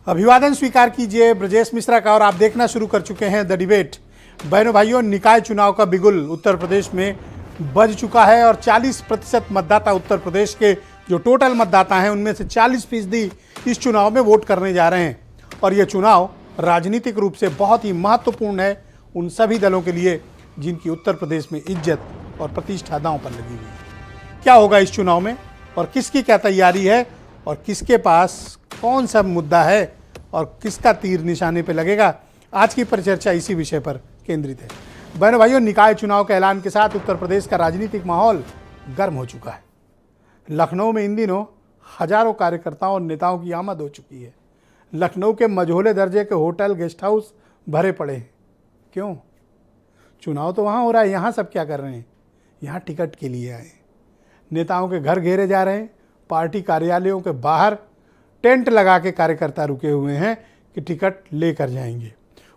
अभिवादन स्वीकार कीजिए ब्रजेश मिश्रा का। और आप देखना शुरू कर चुके हैं द डिबेट। बहनों भाइयों, निकाय चुनाव का बिगुल उत्तर प्रदेश में बज चुका है और 40% मतदाता उत्तर प्रदेश के जो टोटल मतदाता हैं उनमें से 40% इस चुनाव में वोट करने जा रहे हैं। और ये चुनाव राजनीतिक रूप से बहुत ही महत्वपूर्ण है उन सभी दलों के लिए जिनकी उत्तर प्रदेश में इज्जत और प्रतिष्ठा दांव पर लगी हुई है। क्या होगा इस चुनाव में और किसकी क्या तैयारी है और किसके पास कौन सा मुद्दा है और किसका तीर निशाने पर लगेगा, आज की परिचर्चा इसी विषय पर केंद्रित है। बहनों भाइयों, निकाय चुनाव के ऐलान के साथ उत्तर प्रदेश का राजनीतिक माहौल गर्म हो चुका है। लखनऊ में इन दिनों हजारों कार्यकर्ताओं और नेताओं की आमद हो चुकी है। लखनऊ के मझोले दर्जे के होटल गेस्ट हाउस भरे पड़े हैं। क्यों? चुनाव तो वहाँ हो रहा है, यहाँ सब क्या कर रहे हैं? यहाँ टिकट के लिए आए। नेताओं के घर घेरे जा रहे हैं। पार्टी कार्यालयों के बाहर टेंट लगा के कार्यकर्ता रुके हुए हैं कि टिकट लेकर जाएंगे।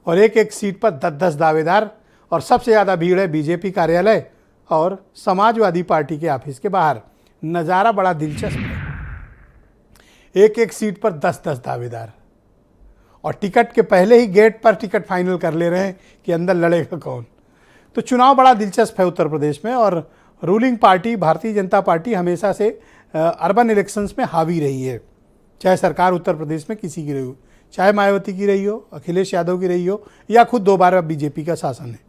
और एक एक सीट पर 10-10 दावेदार। और सबसे ज़्यादा भीड़ है बीजेपी कार्यालय और समाजवादी पार्टी के ऑफिस के बाहर। नज़ारा बड़ा दिलचस्प है। एक एक सीट पर 10-10 दावेदार और टिकट के पहले ही गेट पर टिकट फाइनल कर ले रहे हैं कि अंदर लड़ेगा कौन। तो चुनाव बड़ा दिलचस्प है उत्तर प्रदेश में। और ruling party Bharatiya Janata party हमेशा से अर्बन इलेक्शंस में हावी रही है, चाहे सरकार उत्तर प्रदेश में किसी की रही हो, चाहे मायावती की रही हो, अखिलेश यादव की रही हो या खुद दोबारा बीजेपी का शासन है।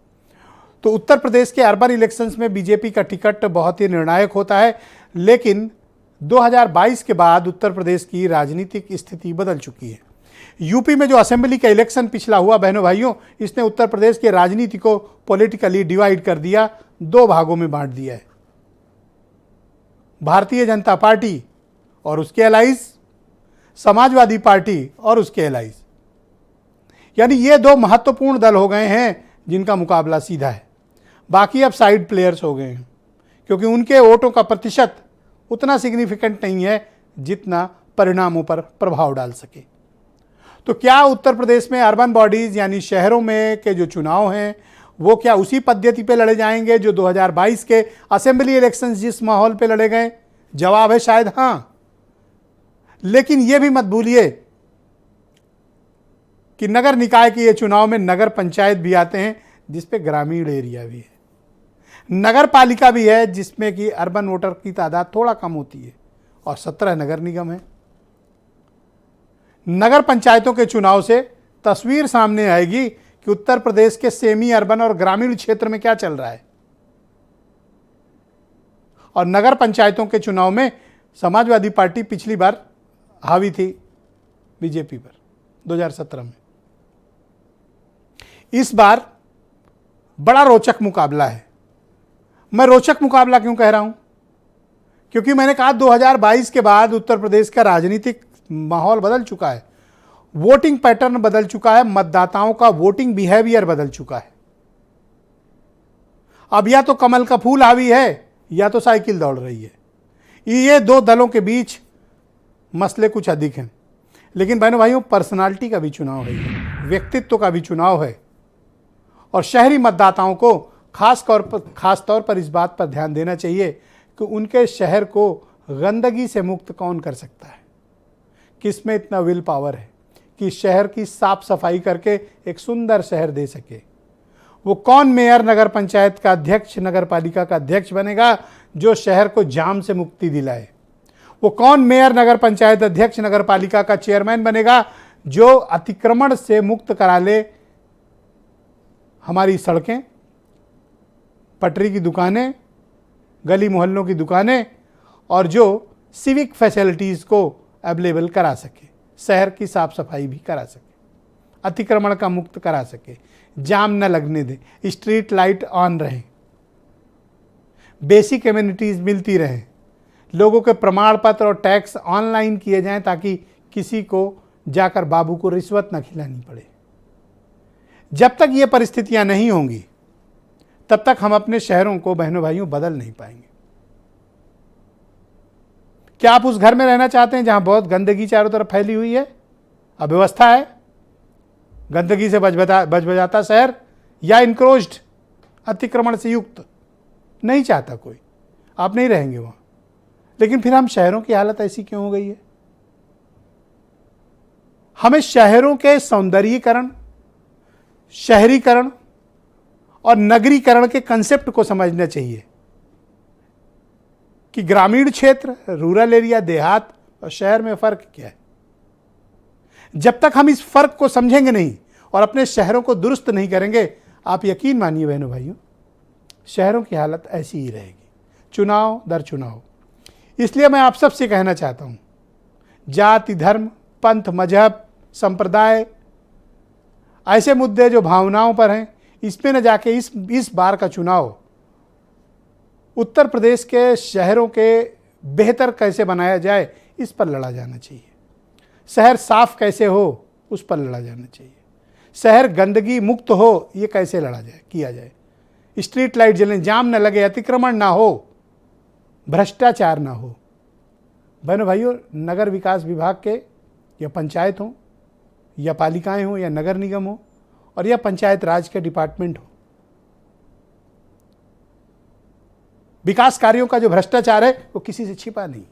तो उत्तर प्रदेश के अर्बन इलेक्शंस में बीजेपी का टिकट बहुत ही निर्णायक होता है। लेकिन 2022 के बाद उत्तर प्रदेश की राजनीतिक स्थिति बदल चुकी है। यूपी में जो असेंबली का इलेक्शन पिछला हुआ, बहनों भाइयों, इसने उत्तर प्रदेश की राजनीति को पॉलिटिकली डिवाइड कर दिया, दो भागों में बांट दिया है। भारतीय जनता पार्टी और उसके एलाइज, समाजवादी पार्टी और उसके एलाइज, यानी ये दो महत्वपूर्ण दल हो गए हैं जिनका मुकाबला सीधा है। बाकी अब साइड प्लेयर्स हो गए हैं क्योंकि उनके वोटों का प्रतिशत उतना सिग्निफिकेंट नहीं है जितना परिणामों पर प्रभाव डाल सके। तो क्या उत्तर प्रदेश में अर्बन बॉडीज यानी शहरों में के जो चुनाव हैं वो क्या उसी पद्धति पे लड़े जाएंगे जो 2022 के असेंबली इलेक्शंस जिस माहौल पे लड़े गए? जवाब है शायद हाँ। लेकिन यह भी मत भूलिए कि नगर निकाय के ये चुनाव में नगर पंचायत भी आते हैं जिसपे ग्रामीण एरिया भी है, नगर पालिका भी है जिसमें कि अर्बन वोटर की तादाद थोड़ा कम होती है, और 17 नगर निगम है। नगर पंचायतों के चुनाव से तस्वीर सामने आएगी कि उत्तर प्रदेश के सेमी अर्बन और ग्रामीण क्षेत्र में क्या चल रहा है। और नगर पंचायतों के चुनाव में समाजवादी पार्टी पिछली बार हावी थी बीजेपी पर 2017 में। इस बार बड़ा रोचक मुकाबला है। मैं रोचक मुकाबला क्यों कह रहा हूं? क्योंकि मैंने कहा 2022 के बाद उत्तर प्रदेश का राजनीतिक माहौल बदल चुका है, वोटिंग पैटर्न बदल चुका है, मतदाताओं का वोटिंग बिहेवियर बदल चुका है। अब या तो कमल का फूल हावी है या तो साइकिल दौड़ रही है। ये दो दलों के बीच मसले कुछ अधिक हैं। लेकिन बहनों भाइयों, पर्सनालिटी का भी चुनाव है, व्यक्तित्व का भी चुनाव है। और शहरी मतदाताओं को खास तौर पर इस बात पर ध्यान देना चाहिए कि उनके शहर को गंदगी से मुक्त कौन कर सकता है, किसमें इतना विल पावर है कि शहर की साफ सफाई करके एक सुंदर शहर दे सके। वो कौन मेयर, नगर पंचायत का अध्यक्ष, नगर पालिका का अध्यक्ष बनेगा जो शहर को जाम से मुक्ति दिलाए। वो कौन मेयर, नगर पंचायत अध्यक्ष, नगर पालिका का चेयरमैन बनेगा जो अतिक्रमण से मुक्त करा ले हमारी सड़कें, पटरी की दुकानें, गली मोहल्लों की दुकानें, और जो सिविक फैसिलिटीज़ को अवेलेबल करा सके, शहर की साफ सफाई भी करा सके, अतिक्रमण का मुक्त करा सके, जाम न लगने दे, स्ट्रीट लाइट ऑन रहे, बेसिक एमिनिटीज़ मिलती रहें, लोगों के प्रमाण पत्र और टैक्स ऑनलाइन किए जाएं ताकि किसी को जाकर बाबू को रिश्वत न खिलानी पड़े। जब तक ये परिस्थितियां नहीं होंगी तब तक हम अपने शहरों को, बहनों भाइयों, बदल नहीं पाएंगे। क्या आप उस घर में रहना चाहते हैं जहां बहुत गंदगी चारों तरफ फैली हुई है, अव्यवस्था है, गंदगी से बजबजाता शहर, या इनक्रोच्ड, अतिक्रमण से युक्त? नहीं चाहता कोई। आप नहीं रहेंगे वहां। लेकिन फिर हम शहरों की हालत ऐसी क्यों हो गई है? हमें शहरों के सौंदर्यीकरण, शहरीकरण और नगरीकरण के कंसेप्ट को समझना चाहिए कि ग्रामीण क्षेत्र, रूरल एरिया, देहात और शहर में फर्क क्या है। जब तक हम इस फर्क को समझेंगे नहीं और अपने शहरों को दुरुस्त नहीं करेंगे, आप यकीन मानिए बहनों भाइयों, शहरों की हालत ऐसी ही रहेगी चुनाव दर चुनाव। इसलिए मैं आप सबसे कहना चाहता हूं, जाति, धर्म, पंथ, मजहब, संप्रदाय, ऐसे मुद्दे जो भावनाओं पर हैं, इसमें न जाके इस बार का चुनाव उत्तर प्रदेश के शहरों के बेहतर कैसे बनाया जाए, इस पर लड़ा जाना चाहिए। शहर साफ कैसे हो, उस पर लड़ा जाना चाहिए। शहर गंदगी मुक्त हो, ये कैसे लड़ा जाए, किया जाए। स्ट्रीट लाइट जलें, जाम न लगे, अतिक्रमण ना हो, भ्रष्टाचार ना हो। बहनों भाइयों, नगर विकास विभाग के या पंचायत हो या पालिकाएं हो या नगर निगम हो और या पंचायत राज के डिपार्टमेंट हो, विकास कार्यों का जो भ्रष्टाचार है वो किसी से छिपा नहीं।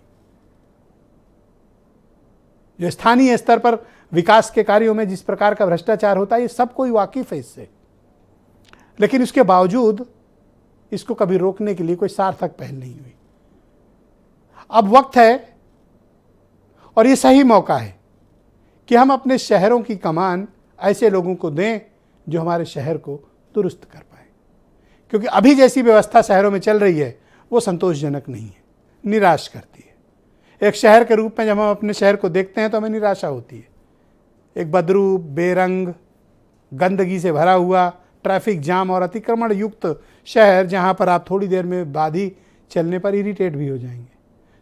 जो स्थानीय स्तर पर विकास के कार्यों में जिस प्रकार का भ्रष्टाचार होता है, ये सब कोई वाकिफ है इससे, लेकिन इसके बावजूद इसको कभी रोकने के लिए कोई सार्थक पहल नहीं हुई। अब वक्त है और ये सही मौका है कि हम अपने शहरों की कमान ऐसे लोगों को दें जो हमारे शहर को दुरुस्त कर पाए, क्योंकि अभी जैसी व्यवस्था शहरों में चल रही है वो संतोषजनक नहीं है, निराश करती है। एक शहर के रूप में जब हम अपने शहर को देखते हैं तो हमें निराशा होती है। एक बदरू, बेरंग, गंदगी से भरा हुआ, ट्रैफिक जाम और अतिक्रमण युक्त शहर, जहां पर आप थोड़ी देर में बाद ही चलने पर इरिटेट भी हो जाएंगे।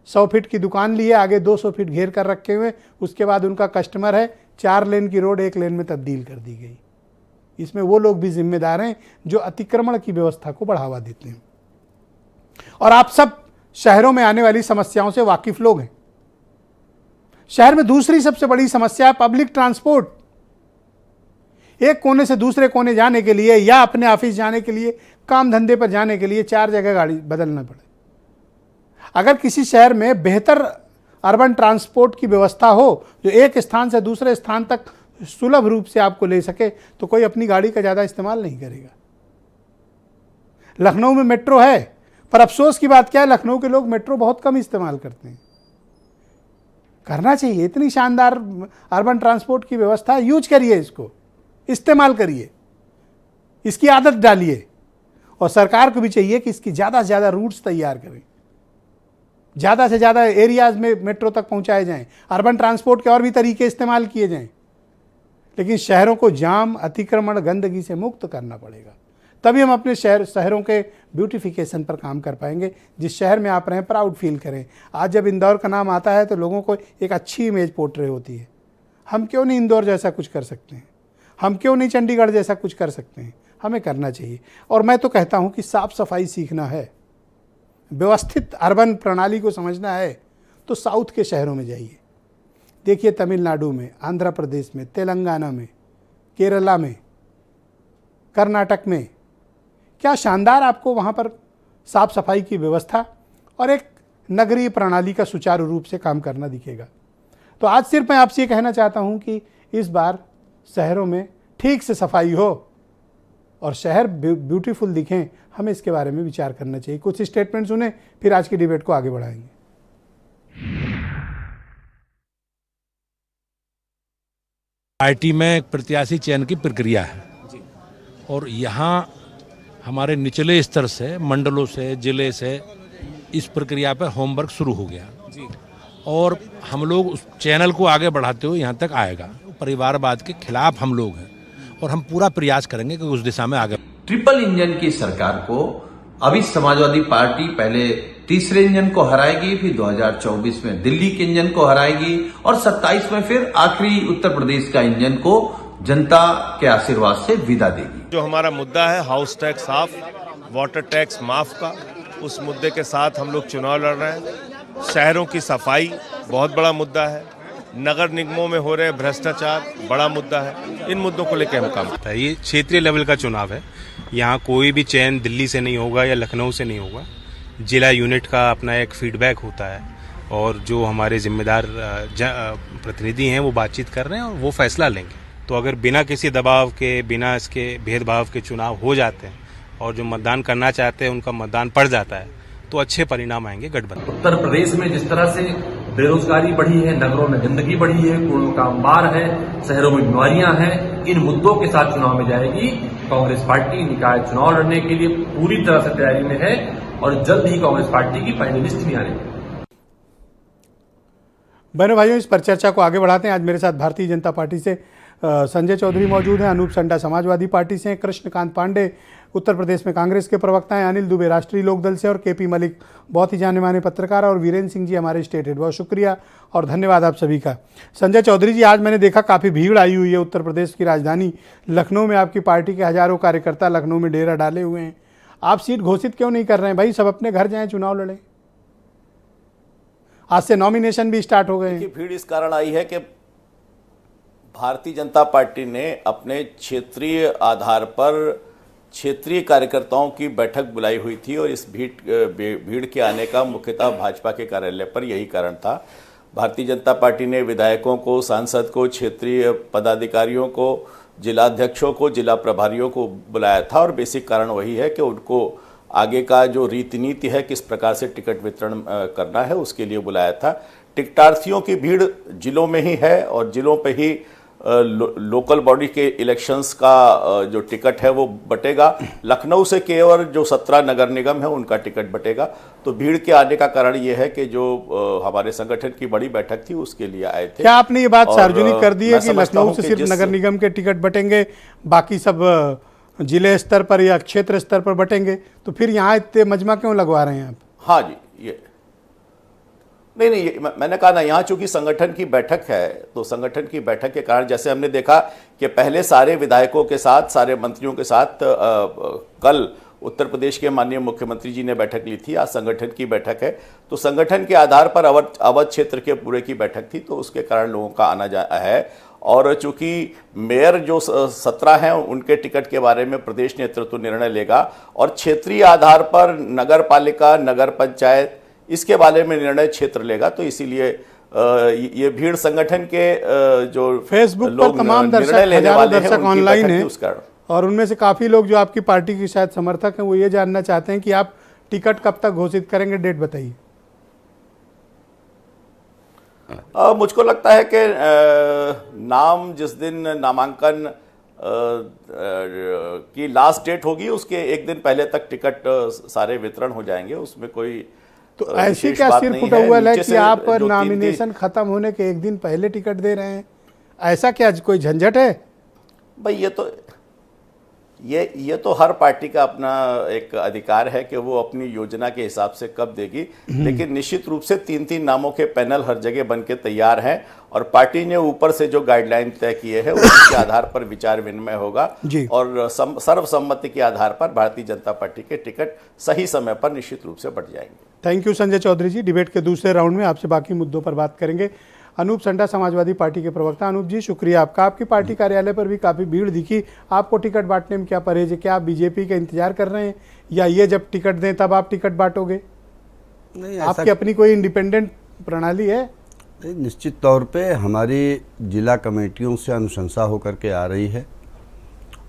100 फीट की दुकान लिए, आगे 200 फीट घेर कर रखे हुए, उसके बाद उनका कस्टमर है, 4 लेन की रोड 1 लेन में तब्दील कर दी गई। इसमें वो लोग भी जिम्मेदार हैं जो अतिक्रमण की व्यवस्था को बढ़ावा देते हैं। और आप सब शहरों में आने वाली समस्याओं से वाकिफ लोग हैं। शहर में दूसरी सबसे बड़ी समस्या है पब्लिक ट्रांसपोर्ट। एक कोने से दूसरे कोने जाने के लिए या अपने ऑफिस जाने के लिए, काम धंधे पर जाने के लिए 4 जगह गाड़ी बदलना पड़े। अगर किसी शहर में बेहतर अर्बन ट्रांसपोर्ट की व्यवस्था हो जो एक स्थान से दूसरे स्थान तक सुलभ रूप से आपको ले सके, तो कोई अपनी गाड़ी का ज़्यादा इस्तेमाल नहीं करेगा। लखनऊ में मेट्रो है, पर अफसोस की बात क्या है, लखनऊ के लोग मेट्रो बहुत कम इस्तेमाल करते हैं। करना चाहिए, इतनी शानदार अर्बन ट्रांसपोर्ट की व्यवस्था, यूज करिए, इसको इस्तेमाल करिए, इसकी आदत डालिए। और सरकार को भी चाहिए कि इसकी ज़्यादा से ज़्यादा रूट्स तैयार करें, ज़्यादा से ज़्यादा एरियाज़ में मेट्रो तक पहुंचाए जाएं, अर्बन ट्रांसपोर्ट के और भी तरीके इस्तेमाल किए जाएं। लेकिन शहरों को जाम, अतिक्रमण, गंदगी से मुक्त करना पड़ेगा, तभी हम अपने शहरों के ब्यूटिफिकेशन पर काम कर पाएंगे। जिस शहर में आप रहें, प्राउड फील करें। आज जब इंदौर का नाम आता है तो लोगों को एक अच्छी इमेज पोर्ट्रे होती है। हम क्यों नहीं इंदौर जैसा कुछ कर सकते हैं, हम क्यों नहीं चंडीगढ़ जैसा कुछ कर सकते हैं, हमें करना चाहिए। और मैं तो कहता हूँ कि साफ़ सफाई सीखना है, व्यवस्थित अर्बन प्रणाली को समझना है, तो साउथ के शहरों में जाइए। देखिए तमिलनाडु में, आंध्र प्रदेश में, तेलंगाना में, केरला में, कर्नाटक में, क्या शानदार आपको वहाँ पर साफ सफाई की व्यवस्था और एक नगरीय प्रणाली का सुचारू रूप से काम करना दिखेगा। तो आज सिर्फ मैं आपसे ये कहना चाहता हूँ कि इस बार शहरों में ठीक से सफाई हो और शहर ब्यूटीफुल दिखें, हमें इसके बारे में विचार करना चाहिए। कुछ स्टेटमेंट सुने, फिर आज की डिबेट को आगे बढ़ाएंगे। पार्टी में प्रत्याशी चयन की प्रक्रिया है और यहाँ हमारे निचले स्तर से, मंडलों से, जिले से इस प्रक्रिया पर होमवर्क शुरू हो गया और हम लोग उस चैनल को आगे बढ़ाते हुए यहाँ तक आएगा। परिवारवाद के खिलाफ हम लोग हैं और हम पूरा प्रयास करेंगे कि उस दिशा में आगे। ट्रिपल इंजन की सरकार को अभी समाजवादी पार्टी पहले तीसरे इंजन को हराएगी, फिर 2024 में दिल्ली के इंजन को हराएगी और 27 में फिर आखिरी उत्तर प्रदेश का इंजन को जनता के आशीर्वाद से विदा देगी। जो हमारा मुद्दा है हाउस टैक्स साफ, वाटर टैक्स माफ का, उस मुद्दे के साथ हम लोग चुनाव लड़ रहे हैं। शहरों की सफाई बहुत बड़ा मुद्दा है, नगर निगमों में हो रहे भ्रष्टाचार बड़ा मुद्दा है। इन मुद्दों को लेकर हम काम करते हैं। ये क्षेत्रीय लेवल का चुनाव है, यहाँ कोई भी चयन दिल्ली से नहीं होगा या लखनऊ से नहीं होगा। जिला यूनिट का अपना एक फीडबैक होता है और जो हमारे जिम्मेदार प्रतिनिधि हैं वो बातचीत कर रहे हैं और वो फैसला लेंगे। तो अगर बिना किसी दबाव के, बिना इसके भेदभाव के चुनाव हो जाते हैं और जो मतदान करना चाहते हैं उनका मतदान पड़ जाता है तो अच्छे परिणाम आएंगे गठबंधन। उत्तर प्रदेश में जिस तरह से बेरोजगारी बढ़ी है, नगरों में गंदगी बढ़ी है, कूड़ों का अंबार है, शहरों में बीमारियां हैं, इन मुद्दों के साथ चुनाव में जाएगी कांग्रेस पार्टी। निकाय चुनाव लड़ने के लिए पूरी तरह से तैयारी में है और जल्द ही कांग्रेस पार्टी की पहली लिस्ट भी आने वाली है। बहनों भाइयों, इस पर चर्चा को आगे बढ़ाते हैं। आज मेरे साथ भारतीय जनता पार्टी से संजय चौधरी मौजूद हैं, अनूप संडा समाजवादी पार्टी से हैं, कृष्णकांत पांडे उत्तर प्रदेश में कांग्रेस के प्रवक्ता हैं, अनिल दुबे राष्ट्रीय लोकदल से और केपी मलिक बहुत ही जाने माने पत्रकार और वीरेंद्र सिंह जी हमारे स्टेट हेड। बहुत शुक्रिया और धन्यवाद आप सभी का। संजय चौधरी जी, आज मैंने देखा काफ़ी भीड़ आई हुई है उत्तर प्रदेश की राजधानी लखनऊ में। आपकी पार्टी के हजारों कार्यकर्ता लखनऊ में डेरा डाले हुए हैं। आप सीट घोषित क्यों नहीं कर रहे हैं भाई? सब अपने घर जाएं, चुनाव लड़ें। आज से नॉमिनेशन भी स्टार्ट हो गए हैं। भीड़ इस कारण आई है कि भारतीय जनता पार्टी ने अपने क्षेत्रीय आधार पर क्षेत्रीय कार्यकर्ताओं की बैठक बुलाई हुई थी और इस भीड़ के आने का मुख्यतः भाजपा के कार्यालय पर यही कारण था। भारतीय जनता पार्टी ने विधायकों को, सांसद को, क्षेत्रीय पदाधिकारियों को, जिलाध्यक्षों को, जिला प्रभारियों को बुलाया था और बेसिक कारण वही है कि उनको आगे का जो रीति नीति है, किस प्रकार से टिकट वितरण करना है, उसके लिए बुलाया था। टिकटार्थियों की भीड़ जिलों में ही है और जिलों पे ही लोकल बॉडी के इलेक्शंस का जो टिकट है वो बटेगा। लखनऊ से केवल जो 17 नगर निगम है उनका टिकट बटेगा। तो भीड़ के आने का कारण ये है कि जो हमारे संगठन की बड़ी बैठक थी उसके लिए आए थे। क्या आपने ये बात सार्वजनिक कर दी है कि लखनऊ से सिर्फ नगर निगम के टिकट बटेंगे, बाकी सब जिले स्तर पर या क्षेत्र स्तर पर बटेंगे? तो फिर यहाँ इतने मजमा क्यों लगवा रहे हैं आप? हाँ जी, ये नहीं, मैंने कहा ना, यहाँ चूंकि संगठन की बैठक है तो संगठन की बैठक के कारण जैसे हमने देखा कि पहले सारे विधायकों के साथ, सारे मंत्रियों के साथ कल उत्तर प्रदेश के माननीय मुख्यमंत्री जी ने बैठक ली थी। आज संगठन की बैठक है तो संगठन के आधार पर अवध क्षेत्र के पूरे की बैठक थी तो उसके कारण लोगों का आना जाना है। और चूंकि मेयर जो 17 हैं उनके टिकट के बारे में प्रदेश नेतृत्व निर्णय लेगा और क्षेत्रीय आधार पर नगर पालिका, नगर पंचायत, इसके बारे में निर्णय क्षेत्र लेगा। तो इसीलिए ये भीड़ संगठन के जो फेसबुक पर तमाम दर्शक, हजारों दर्शक ऑनलाइन हैं और उनमें से काफ़ी लोग जो आपकी पार्टी के शायद समर्थक हैं वो ये जानना चाहते हैं कि आप टिकट कब तक घोषित करेंगे, डेट बताइए। मुझको लगता है कि नाम जिस दिन नामांकन की लास्ट डेट होगी उसके एक दिन पहले तक टिकट सारे वितरण हो जाएंगे। उसमें कोई तो ऐसी क्या सिर फुटा हुआ है कि आप नॉमिनेशन खत्म होने के एक दिन पहले टिकट दे रहे हैं? ऐसा क्या कोई झंझट है भाई? ये तो हर पार्टी का अपना एक अधिकार है कि वो अपनी योजना के हिसाब से कब देगी, लेकिन निश्चित रूप से 3-3 नामों के पैनल हर जगह बन के तैयार हैं और पार्टी ने ऊपर से जो गाइडलाइन तय किए हैं उसके आधार पर विचार विनिमय होगा और सर्वसम्मति के आधार पर भारतीय जनता पार्टी के टिकट सही समय पर निश्चित रूप से बढ़ जाएंगे। Thank you Sanjay Chaudhary ji. Debate के दूसरे राउंड में आपसे बाकी मुद्दों पर बात करेंगे। अनूप संडा समाजवादी पार्टी के प्रवक्ता, अनूप जी शुक्रिया आपका। आपकी पार्टी कार्यालय पर भी काफ़ी भीड़ दिखी, आपको टिकट बांटने में क्या परहेज है? क्या आप बीजेपी का इंतजार कर रहे हैं या ये जब टिकट दें तब आप टिकट बांटोगे? नहीं, आपकी अपनी कोई इंडिपेंडेंट प्रणाली है? निश्चित तौर पे हमारी जिला कमेटियों से अनुशंसा होकर के आ रही है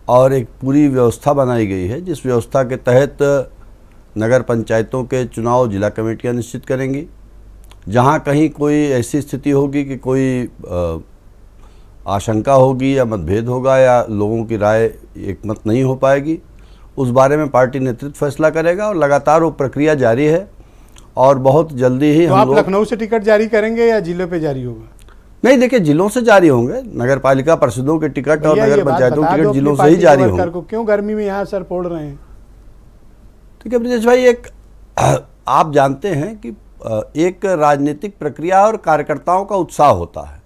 और एक पूरी व्यवस्था बनाई गई है जिस व्यवस्था के तहत नगर पंचायतों के चुनाव जिला कमेटियां निश्चित करेंगी। जहां कहीं कोई ऐसी स्थिति होगी कि कोई आशंका होगी या मतभेद होगा या लोगों की राय एक मत नहीं हो पाएगी, उस बारे में पार्टी नेतृत्व फैसला करेगा और लगातार वो प्रक्रिया जारी है और बहुत जल्दी ही तो आप लखनऊ से टिकट जारी करेंगे या जिले पे जारी होगा? नहीं, देखिए, जिलों से जारी होंगे। नगर पालिका परिषदों के टिकट और नगर पंचायतों के टिकट जिलों से ही जारी होंगे। क्यों गर्मी में यहाँ सर फोड़ रहे हैं? ठीक है ब्रजेश भाई, एक आप जानते हैं कि एक राजनीतिक प्रक्रिया और कार्यकर्ताओं का उत्साह होता है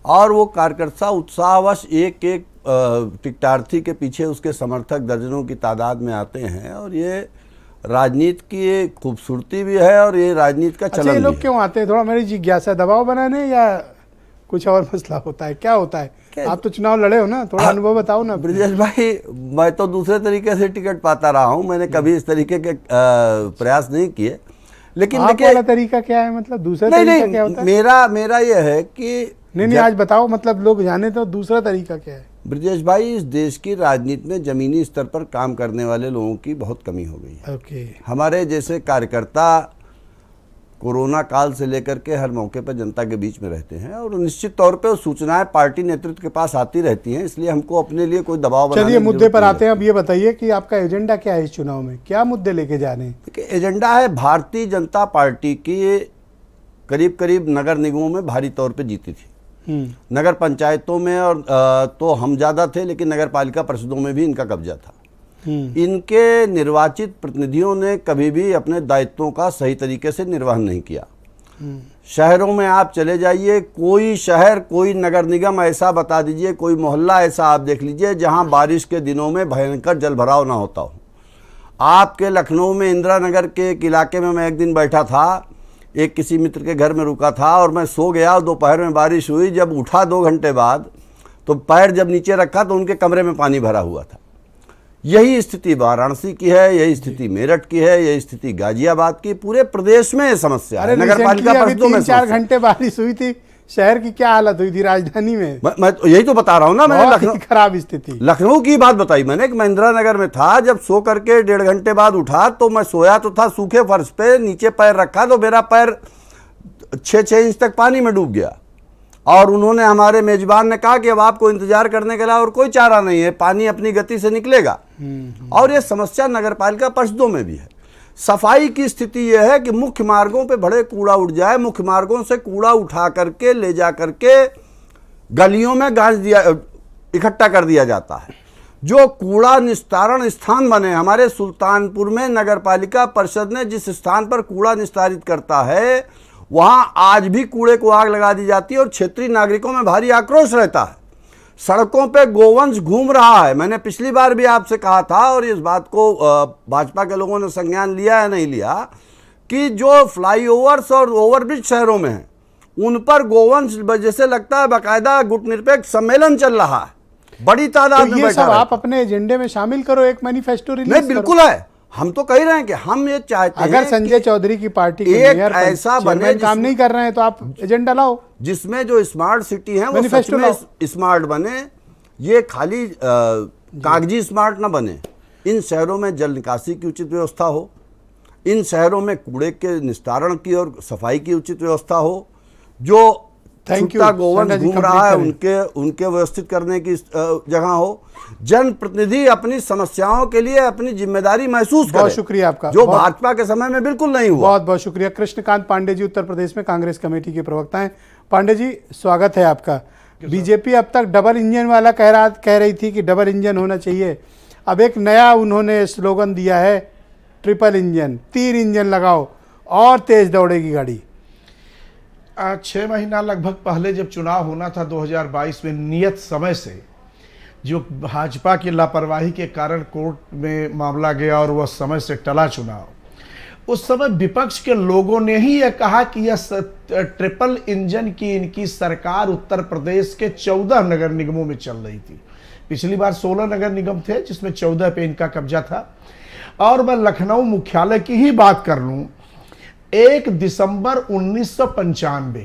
और वो कार्यकर्ता उत्साहवश एक टिकटार्थी के पीछे उसके समर्थक दर्जनों की तादाद में आते हैं और ये राजनीति की खूबसूरती भी है और ये राजनीति का चलन भी है। लोग क्यों आते हैं? थोड़ा मेरी जिज्ञासा, दबाव बनाने या कुछ और मसला होता है? क्या होता है? आप तो चुनाव लड़े हो ना, थोड़ा अनुभव बताओ ना। ब्रजेश भाई, मैं तो दूसरे तरीके से टिकट पाता रहा हूँ, मैंने कभी इस तरीके के प्रयास नहीं किए, लेकिन आप देखिए, वाला तरीका क्या है, मतलब दूसरा नहीं तरीका क्या होता नहीं, है? मेरा यह है कि नहीं आज बताओ, मतलब लोग जाने तो दूसरा तरीका क्या है? ब्रजेश भाई, इस देश की राजनीति में जमीनी स्तर पर काम करने वाले लोगों की बहुत कमी हो गई है। ओके। हमारे जैसे कार्यकर्ता कोरोना काल से लेकर के हर मौके पर जनता के बीच में रहते हैं और निश्चित तौर पे सूचनाएं पार्टी नेतृत्व के पास आती रहती हैं, इसलिए हमको अपने लिए कोई दबाव बनाने चलिए की मुद्दे जरूरत पर नहीं आते हैं। अब ये बताइए कि आपका एजेंडा क्या है इस चुनाव में, क्या मुद्दे लेके जा रहे हैं? देखिए, एजेंडा है भारतीय जनता पार्टी की करीब करीब नगर निगमों में भारी तौर पे जीती थी। नगर पंचायतों में और तो हम ज़्यादा थे, लेकिन नगर पालिका परिषदों में भी इनका कब्जा था। इनके निर्वाचित प्रतिनिधियों ने कभी भी अपने दायित्वों का सही तरीके से निर्वहन नहीं किया। शहरों में आप चले जाइए, कोई शहर, कोई नगर निगम ऐसा बता दीजिए, कोई मोहल्ला ऐसा आप देख लीजिए जहां बारिश के दिनों में भयंकर जल भराव ना होता हो। आपके लखनऊ में इंदिरा नगर के एक इलाके में मैं एक दिन बैठा था, एक किसी मित्र के घर में रुका था और मैं सो गया। दोपहर में बारिश हुई, जब उठा 2 घंटे बाद तो पैर जब नीचे रखा तो उनके कमरे में पानी भरा हुआ था। यही स्थिति वाराणसी की है, यही स्थिति मेरठ की है, यही स्थिति गाजियाबाद की, पूरे प्रदेश में समस्या है। नगर पालिका परिषदों में 3-4 घंटे बारिश हुई थी, शहर की क्या हालत हुई थी राजधानी में? मैं तो यही तो बता रहा हूँ ना, मैंने लखनऊ खराब स्थिति, लखनऊ की बात बताई मैंने कि मैं इंदिरा नगर में था। जब सो करके 1.5 घंटे बाद उठा तो मैं सोया तो था सूखे फर्श पे, नीचे पैर रखा तो मेरा पैर 6 इंच तक पानी में डूब गया। और उन्होंने, हमारे मेजबान ने कहा कि अब आपको इंतजार करने के अलावा और कोई चारा नहीं है, पानी अपनी गति से निकलेगा। और ये समस्या नगर पालिका परिषदों में भी है। सफाई की स्थिति यह है कि मुख्य मार्गों पे बड़े कूड़ा उठ जाए, मुख्य मार्गों से कूड़ा उठा करके ले जा करके गलियों में इकट्ठा कर दिया जाता है। जो कूड़ा निस्तारण स्थान बने, हमारे सुल्तानपुर में नगर पालिका परिषद ने जिस स्थान पर कूड़ा निस्तारित करता है, वहां आज भी कूड़े को आग लगा दी जाती है और क्षेत्रीय नागरिकों में भारी आक्रोश रहता है। सड़कों पे गोवंश घूम रहा है। मैंने पिछली बार भी आपसे कहा था और इस बात को भाजपा के लोगों ने संज्ञान लिया या नहीं लिया कि जो फ्लाईओवर्स और ओवरब्रिज शहरों में हैं, उन पर गोवंश जैसे लगता है बाकायदा गुटनिरपेक्ष सम्मेलन चल रहा है, बड़ी तादाद में ये बैठा सब रहता है। आप अपने एजेंडे में शामिल करो, एक मैनिफेस्टो रिलीज नहीं, बिल्कुल है। हम तो कह रहे हैं कि हम ये चाहते हैं अगर संजय चौधरी की पार्टी के एक मेयर ऐसा बने काम नहीं कर रहे हैं तो आप एजेंडा लाओ, जिसमें जो स्मार्ट सिटी है वो सच मैनिफेस्टो में लाओ। स्मार्ट बने। ये खाली कागजी स्मार्ट ना बने। इन शहरों में जल निकासी की उचित व्यवस्था हो, इन शहरों में कूड़े के निस्तारण की और सफाई की उचित व्यवस्था हो। जो छुट्टा गोवंश घूम रहा है उनके व्यवस्थित करने की जगह हो। जनप्रतिनिधि अपनी समस्याओं के लिए अपनी जिम्मेदारी महसूस करे। बहुत शुक्रिया आपका, जो भाजपा के समय में बिल्कुल नहीं हुआ। बहुत बहुत शुक्रिया। कृष्णकांत पांडे जी उत्तर प्रदेश में कांग्रेस कमेटी के प्रवक्ता हैं। पांडे जी स्वागत है आपका। बीजेपी अब तक डबल इंजन वाला कह रही थी कि डबल इंजन होना चाहिए, अब एक नया उन्होंने स्लोगन दिया है, ट्रिपल इंजन, 3 इंजन लगाओ और तेज दौड़ेगी गाड़ी। 6 महीना लगभग पहले जब चुनाव होना था 2022 में, नियत समय से जो भाजपा की लापरवाही के कारण कोर्ट में मामला गया और वह समय से टला चुनाव, उस समय विपक्ष के लोगों ने ही यह कहा कि यह ट्रिपल इंजन की इनकी सरकार उत्तर प्रदेश के 14 नगर निगमों में चल रही थी। पिछली बार 16 नगर निगम थे जिसमें 14 पे इनका कब्जा था। और मैं लखनऊ मुख्यालय की ही बात कर लूं, 1 दिसंबर 1995,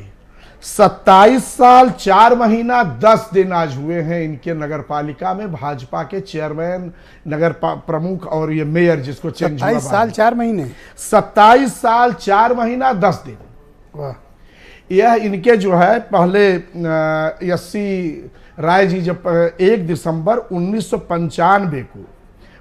27 साल 4 महीना 10 दिन आज हुए हैं इनके नगर पालिका में भाजपा के चेयरमैन, नगर प्रमुख और ये मेयर जिसको चेंज हुआ। 27 साल 4 महीने, 27 साल 4 महीना 10 दिन। वाह। यह इनके जो है पहले यस्सी राय जी जब 1 दिसंबर 1995 को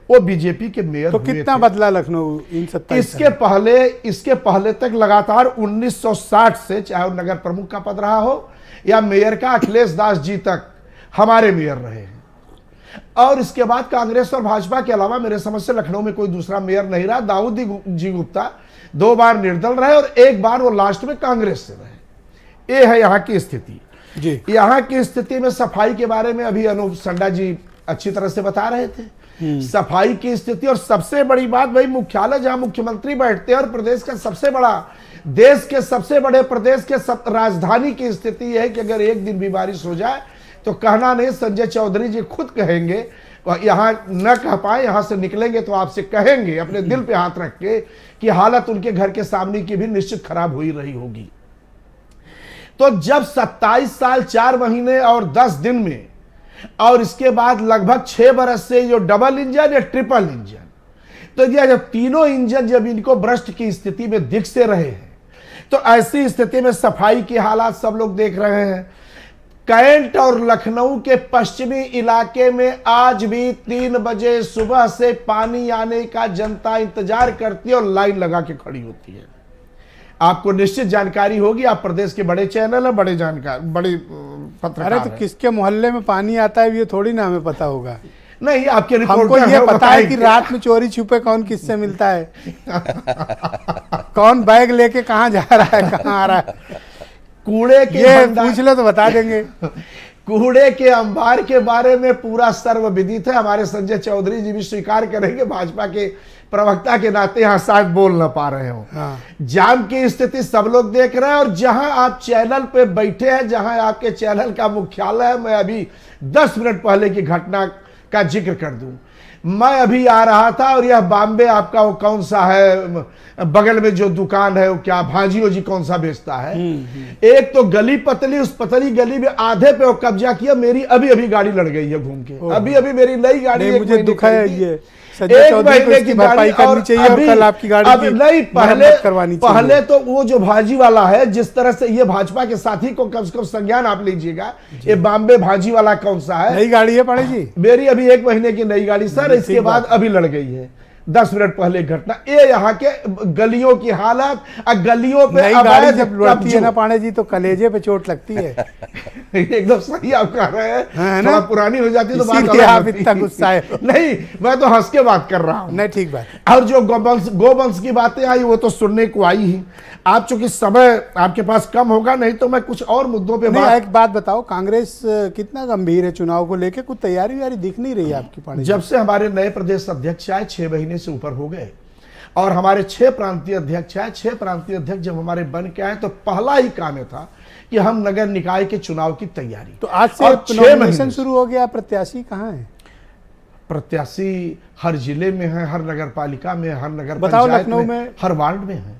वो बीजेपी के मेयर तो हुए कितना थे। बदला लखनऊ इन 27 इसके पहले तक लगातार 1960 से, चाहे वो नगर प्रमुख का पद रहा हो या मेयर का अखिलेश दास जी तक हमारे मेयर रहे हैं। और इसके बाद कांग्रेस और भाजपा के अलावा मेरे समझ से लखनऊ में कोई दूसरा मेयर नहीं रहा। दाऊद जी गुप्ता 2 बार निर्दल रहे और 1 बार वो लास्ट में कांग्रेस से रहे। ये है यहाँ की स्थिति जी। यहाँ की स्थिति में सफाई के बारे में अभी अनूप संडा जी अच्छी तरह से बता रहे थे। सफाई की स्थिति, और सबसे बड़ी बात वही मुख्यालय जहां मुख्यमंत्री बैठते हैं और प्रदेश का सबसे बड़ा, देश के सबसे बड़े प्रदेश के राजधानी की स्थिति है कि अगर एक दिन भी बारिश हो जाए तो कहना नहीं, संजय चौधरी जी खुद कहेंगे, यहाँ न कह पाए, यहाँ से निकलेंगे तो आपसे कहेंगे अपने दिल पे हाथ रख के कि हालत उनके घर के सामने की भी निश्चित खराब हो ही रही होगी। तो जब 27 साल 4 महीने और 10 दिन में और इसके बाद लगभग 6 बरस से जो डबल इंजन या ट्रिपल इंजन, तो ये जब तीनों इंजन जब इनको भ्रष्ट की स्थिति में दिख से रहे हैं, तो ऐसी स्थिति में सफाई के हालात सब लोग देख रहे हैं। कैंट और लखनऊ के पश्चिमी इलाके में आज भी 3 बजे सुबह से पानी आने का जनता इंतजार करती है और लाइन लगा के खड़ी होती है। आपको निश्चित जानकारी होगी, आप प्रदेश के बड़े चैनल है, बड़े जानकार, बड़े पत्रकार। अरे तो किसके मोहल्ले में पानी आता है ये थोड़ी ना हमें पता होगा। नहीं, आपके हमको रिपोर्टर ये पता है कि रात में चोरी छुपे कौन किससे मिलता है, कौन बैग लेके कहाँ जा रहा है, कहाँ आ रहा है, कूड़े के ये पूछ लो तो बता देंगे। कूड़े के अंबार के बारे में पूरा सर्वविदित है। हमारे संजय चौधरी जी भी स्वीकार करेंगे, भाजपा के प्रवक्ता के नाते यहाँ शायद बोल ना पा रहे हो। जाम की स्थिति सब लोग देख रहे हैं, और जहां आप चैनल पे बैठे हैं, जहां आपके चैनल का मुख्यालय है, मैं अभी 10 मिनट पहले की घटना का जिक्र कर दूं। मैं अभी आ रहा था और यह बॉम्बे आपका वो कौन सा है बगल में जो दुकान है, वो क्या भाजियो जी कौन सा बेचता है, एक तो गली पतली, उस पतली गली में आधे पे वो कब्जा किया। मेरी अभी अभी गाड़ी लड़ गई है घूम के, अभी अभी मेरी नई गाड़ी। मुझे दुख है ये, संजय चौधरी को इसकी भरपाई करनी चाहिए और कल आपकी गाड़ी की नहीं मरम्मत करवानी चाहिए। पहले तो वो जो भाजी वाला है, जिस तरह से ये भाजपा के साथी को कम से कम संज्ञान आप लीजिएगा, ये बॉम्बे भाजी वाला कौन सा है, नई गाड़ी है पाड़े जी, मेरी अभी 1 महीने की नई गाड़ी सर, इसके बाद अभी लड़ गई है। 10 मिनट पहले घटना। ये यहाँ के गलियों की हालत, गलियों पे नई गाड़ी जब लड़ती है ना पांडे जी तो कलेजे पे चोट लगती है। एकदम सही आप कह रहे हैं, ना? थोड़ा पुरानी हो जाती तो बात इसीलिए आप इतना गुस्साए हो। नहीं, मैं तो हंस के बात कर रहा हूँ। नहीं, ठीक बात। और जो गोवंश की बातें आई वो तो सुनने को आई ही। आप चूंकि समय आपके पास कम होगा, नहीं तो मैं कुछ और मुद्दों पे एक बात बताओ, कांग्रेस कितना गंभीर है चुनाव को लेकर? कुछ तैयारी व्यारी दिख नहीं रही है आपकी पांडे जी? जब से हमारे नए प्रदेश अध्यक्ष आए 6 महीने से ऊपर हो गए, और हमारे 6 प्रांतीय अध्यक्ष आए। 6 प्रांतीय अध्यक्ष जब हमारे बन के आए तो पहला ही काम था कि हम नगर निकाय के चुनाव की तैयारी। तो आज से नॉमिनेशन शुरू हो गया, प्रत्याशी कहाँ है? प्रत्याशी हर जिले में है, हर नगर पालिका में, हर नगर बताओ, पंचायत लखनऊ में, हर वार्ड में है।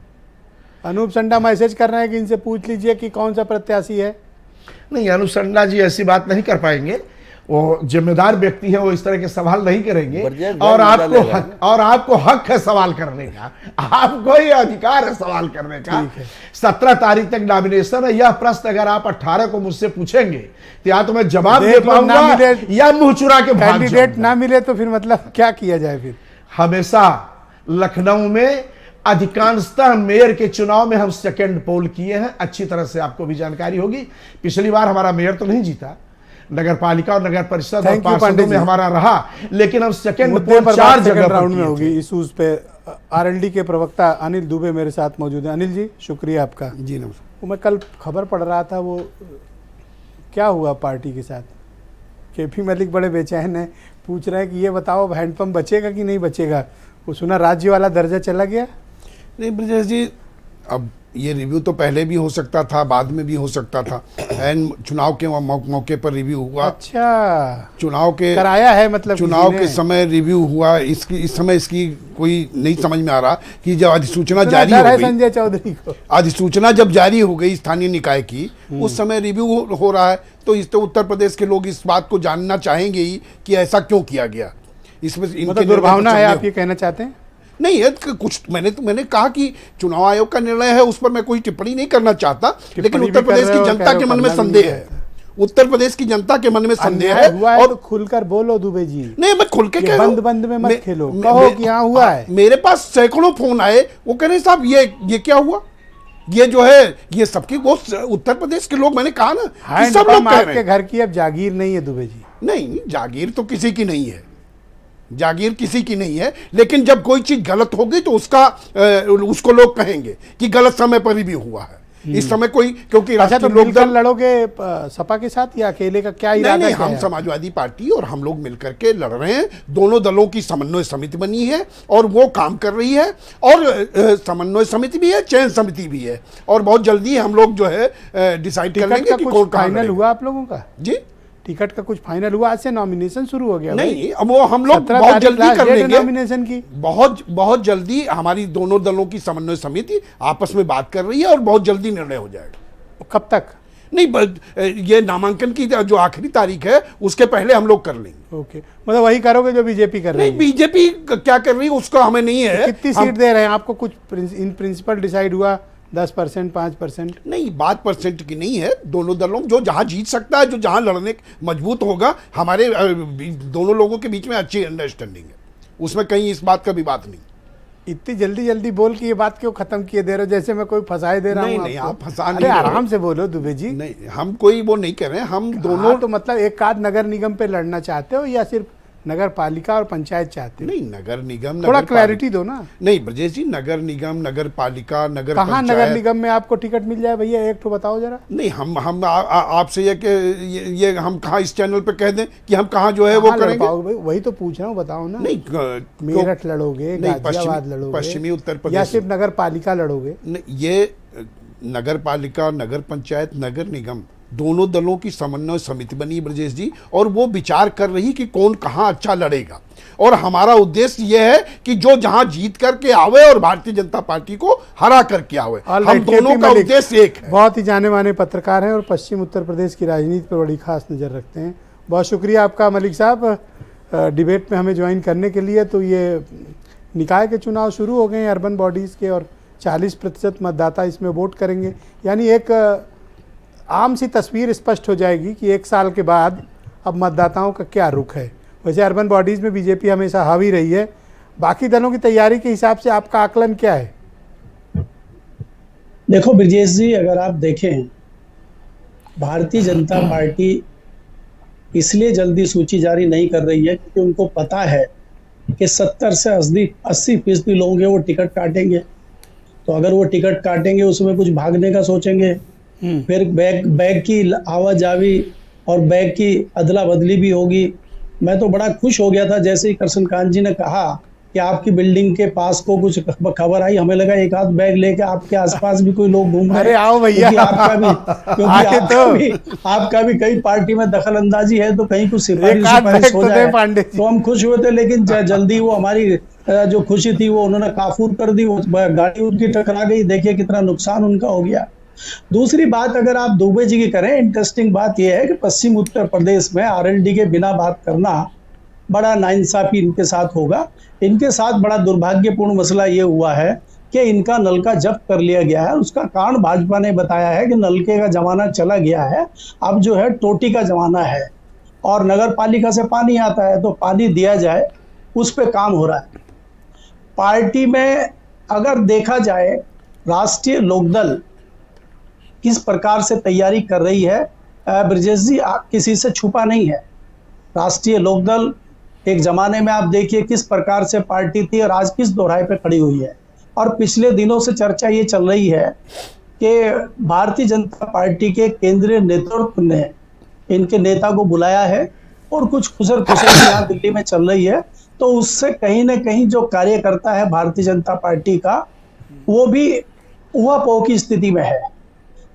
अनूप संडा मैसेज कर रहे हैं कि इनसे पूछ लीजिए कि कौन सा प्रत्याशी है। नहीं, अनूप संडा जी ऐसी बात नहीं कर पाएंगे, वो जिम्मेदार व्यक्ति है, वो इस तरह के सवाल नहीं करेंगे। और आपको हक है सवाल करने का, आपको ही अधिकार है सवाल करने का। 17 तारीख तक नॉमिनेशन है। यह प्रश्न अगर आप 18 को मुझसे पूछेंगे तो या तो मैं जवाब दे पाऊंगा या मुंह चुरा के भाग कैंडिडेट ना मिले तो फिर मतलब क्या किया जाए? फिर हमेशा लखनऊ में अधिकांशतः मेयर के चुनाव में हम सेकंड पोल किए हैं। अच्छी तरह से आपको भी जानकारी होगी। पिछली बार हमारा मेयर तो नहीं जीता, नगर पालिका और नगर परिषद और पार्षदों में हमारा रहा, लेकिन हम सेकंड पोल 4 जगह राउंड में होगी। इशूज पे आरएलडी के प्रवक्ता अनिल दुबे मेरे साथ मौजूद हैं। अनिल जी, शुक्रिया आपका। जी नमस्कार। मैं कल खबर पढ़ रहा था, वो क्या हुआ पार्टी के साथ? केपी मलिक बड़े बेचैन है, पूछ रहे हैं कि ये बताओ हैंडपंप बचेगा कि नहीं बचेगा। वो सुना राज्य वाला दर्जा चला गया। नहीं ब्रजेश जी, अब ये रिव्यू तो पहले भी हो सकता था, बाद में भी हो सकता था। एंड चुनाव के मौके पर रिव्यू हुआ। अच्छा, चुनाव के कराया है, मतलब चुनाव के समय रिव्यू हुआ। इस समय इसकी कोई नहीं समझ में आ रहा कि जब अधिसूचना जारी हो गई, संजय चौधरी को अधिसूचना जब जारी हो गई स्थानीय निकाय की, उस समय रिव्यू हो रहा है। तो इस तो उत्तर प्रदेश के लोग इस बात को जानना चाहेंगे ही कि ऐसा क्यों किया गया। इसमें मतलब दुर्भावना है, आप ये कहना चाहते हैं? नहीं है कुछ, मैंने कहा कि चुनाव आयोग का निर्णय है, उस पर मैं कोई टिप्पणी नहीं करना चाहता, लेकिन उत्तर प्रदेश की जनता के मन में संदेह है। उत्तर प्रदेश की जनता के मन में संदेह है। और तो खुलकर बोलो दुबे जी। नहीं, मैं खुल के कह रहा हूं, बंद में मत खेलो, कहो कि यहाँ हुआ है। मेरे पास सैकड़ों फोन आए, वो कह रहे साहब ये क्या हुआ, ये जो है ये सबकी, वो उत्तर प्रदेश के लोग, मैंने कहा ना कि सब लोग कह रहे हैं। घर की अब जागीर नहीं है दुबे जी। नहीं, जागीर तो किसी की नहीं है, जागीर किसी की नहीं है, लेकिन जब कोई चीज गलत होगी तो उसको लोग कहेंगे कि गलत समय पर भी हुआ है। इस समय कोई, क्योंकि अच्छा, तो लोग लड़ोगे सपा के साथ या अकेले का क्या इरादा? नहीं, हम समाजवादी पार्टी और हम लोग मिलकर के लड़ रहे हैं। दोनों दलों की समन्वय समिति बनी है और वो काम कर रही है, और समन्वय समिति भी है, चयन समिति भी है, और बहुत जल्दी हम लोग जो है डिसाइड कर लेंगे कि कौन फाइनल हुआ आप लोगों का। जी, टिकट का कुछ फाइनल हुआ? आज से नॉमिनेशन शुरू हो गया। नहीं, अब वो हम लोग 17 बहुत तारीख जल्दी लास्ट कर डेट है लेंगे नॉमिनेशन की। बहुत जल्दी हमारी दोनों दलों की समन्वय समिति आपस में बात कर रही है और बहुत जल्दी निर्णय हो जाएगा। कब तक? नहीं, ये नामांकन की जो आखिरी तारीख है उसके पहले हम लोग कर लेंगे। ओके, मतलब वही करोगे जो बीजेपी कर रही है? नहीं, बीजेपी क्या कर रही है उसका हमें नहीं है। कितनी सीट दे रहे हैं आपको? कुछ इन प्रिंसिपल डिसाइड हुआ? 10%, 5%? नहीं, बात परसेंट की नहीं है। दोनों दलों जो जहां जीत सकता है, जो जहां लड़ने मजबूत होगा, हमारे दोनों लोगों के बीच में अच्छी अंडरस्टैंडिंग है, उसमें कहीं इस बात का भी बात नहीं। इतनी जल्दी बोल के ये बात क्यों खत्म किए दे रहे हो, जैसे मैं कोई फंसाए दे रहा हूँ? नहीं, आप फंसा नहीं। अरे आराम से बोलो दुबे जी। नहीं, हम कोई वो नहीं कर रहे हैं, हम दोनों। तो मतलब एक आध नगर निगम पे लड़ना चाहते हो या सिर्फ नगर पालिका और पंचायत चाहते हो? नहीं, नगर निगम, थोड़ा क्लैरिटी दो ना। नहीं ब्रजेश जी, नगर निगम, नगर पालिका, नगर कहाँ पंचायत। नगर निगम में आपको टिकट मिल जाए भैया, एक तो बताओ जरा। नहीं, हम आपसे ये हम कहाँ इस चैनल पे कह दें कि हम कहाँ जो है वो करेंगे? वही तो पूछ रहा हूँ, बताओ ना। नहीं, मेरठ लड़ोगे, गाजियाबाद लड़ोगे, पश्चिमी उत्तर प्रदेश, या सिर्फ नगर पालिका लड़ोगे? नहीं, ये नगर पालिका, नगर पंचायत, नगर निगम दोनों दलों की समन्वय समिति बनी ब्रजेश जी, और वो विचार कर रही कि कौन कहाँ अच्छा लड़ेगा। और हमारा उद्देश्य यह है कि जो जहां जीत करके आवे और भारतीय जनता पार्टी को हरा करके आवे, हम दोनों का उद्देश्य एक है। बहुत ही जाने माने पत्रकार हैं और पश्चिम उत्तर प्रदेश की राजनीति पर बड़ी खास नज़र रखते हैं। बहुत शुक्रिया आपका मलिक साहब डिबेट में हमें ज्वाइन करने के लिए। तो ये निकाय के चुनाव शुरू हो गए हैं अर्बन बॉडीज़ के, और 40% मतदाता इसमें वोट करेंगे। यानी एक आम सी तस्वीर स्पष्ट हो जाएगी कि एक साल के बाद अब मतदाताओं का क्या रुख है। वैसे अर्बन बॉडीज़ में बीजेपी हमेशा हावी रही है। बाकी दलों की तैयारी के हिसाब से आपका आकलन क्या है? देखो ब्रजेश जी, अगर आप देखें, भारतीय जनता पार्टी इसलिए जल्दी सूची जारी नहीं कर रही है क्योंकि उनको पता है कि 70 से 80% लोग हैं वो टिकट काटेंगे। तो अगर वो टिकट काटेंगे उसमें कुछ भागने का सोचेंगे, फिर बैग की आवाजावी और बैग की अदला बदली भी होगी। मैं तो बड़ा खुश हो गया था जैसे ही कृष्णकांत जी ने कहा कि आपकी बिल्डिंग के पास को कुछ खबर आई, हमें लगा एक आध बैग लेके आपके आसपास भी कोई लोग घूम रहे हैं। अरे आओ भैया, आपका भी कई पार्टी में दखल अंदाजी है, तो कहीं कुछ सिफारिश हो जाए तो हम खुश हुए थे। लेकिन जल्दी वो हमारी जो खुशी थी वो उन्होंने काफूर कर दी, वो गाड़ी उनकी टकरा गई। देखिए कितना नुकसान उनका हो गया। दूसरी बात अगर आप दुबे जी की करें, इंटरेस्टिंग बात यह है कि पश्चिम उत्तर प्रदेश में आरएलडी के बिना बात करना बड़ा नाइंसाफी इनके साथ होगा। इनके साथ बड़ा दुर्भाग्यपूर्ण मसला ये हुआ है कि इनका नलका जब्त कर लिया गया है। उसका कारण भाजपा ने बताया है कि नलके का जमाना चला गया है, अब जो है टोटी का जमाना है और नगर पालिका से पानी आता है तो पानी दिया जाए, उस पर काम हो रहा है। पार्टी में अगर देखा जाए राष्ट्रीय लोकदल किस प्रकार से तैयारी कर रही है, ब्रजेश जी किसी से छुपा नहीं है। राष्ट्रीय लोकदल एक जमाने में आप देखिए किस प्रकार से पार्टी थी और आज किस दोहराए पे खड़ी हुई है। और पिछले दिनों से चर्चा ये चल रही है कि भारतीय जनता पार्टी के केंद्रीय नेतृत्व ने इनके नेता को बुलाया है और कुछ खुसर यहाँ दिल्ली में चल रही है। तो उससे कहीं ना कहीं जो कार्यकर्ता है भारतीय जनता पार्टी का, वो भी ऊहापोह की स्थिति में है।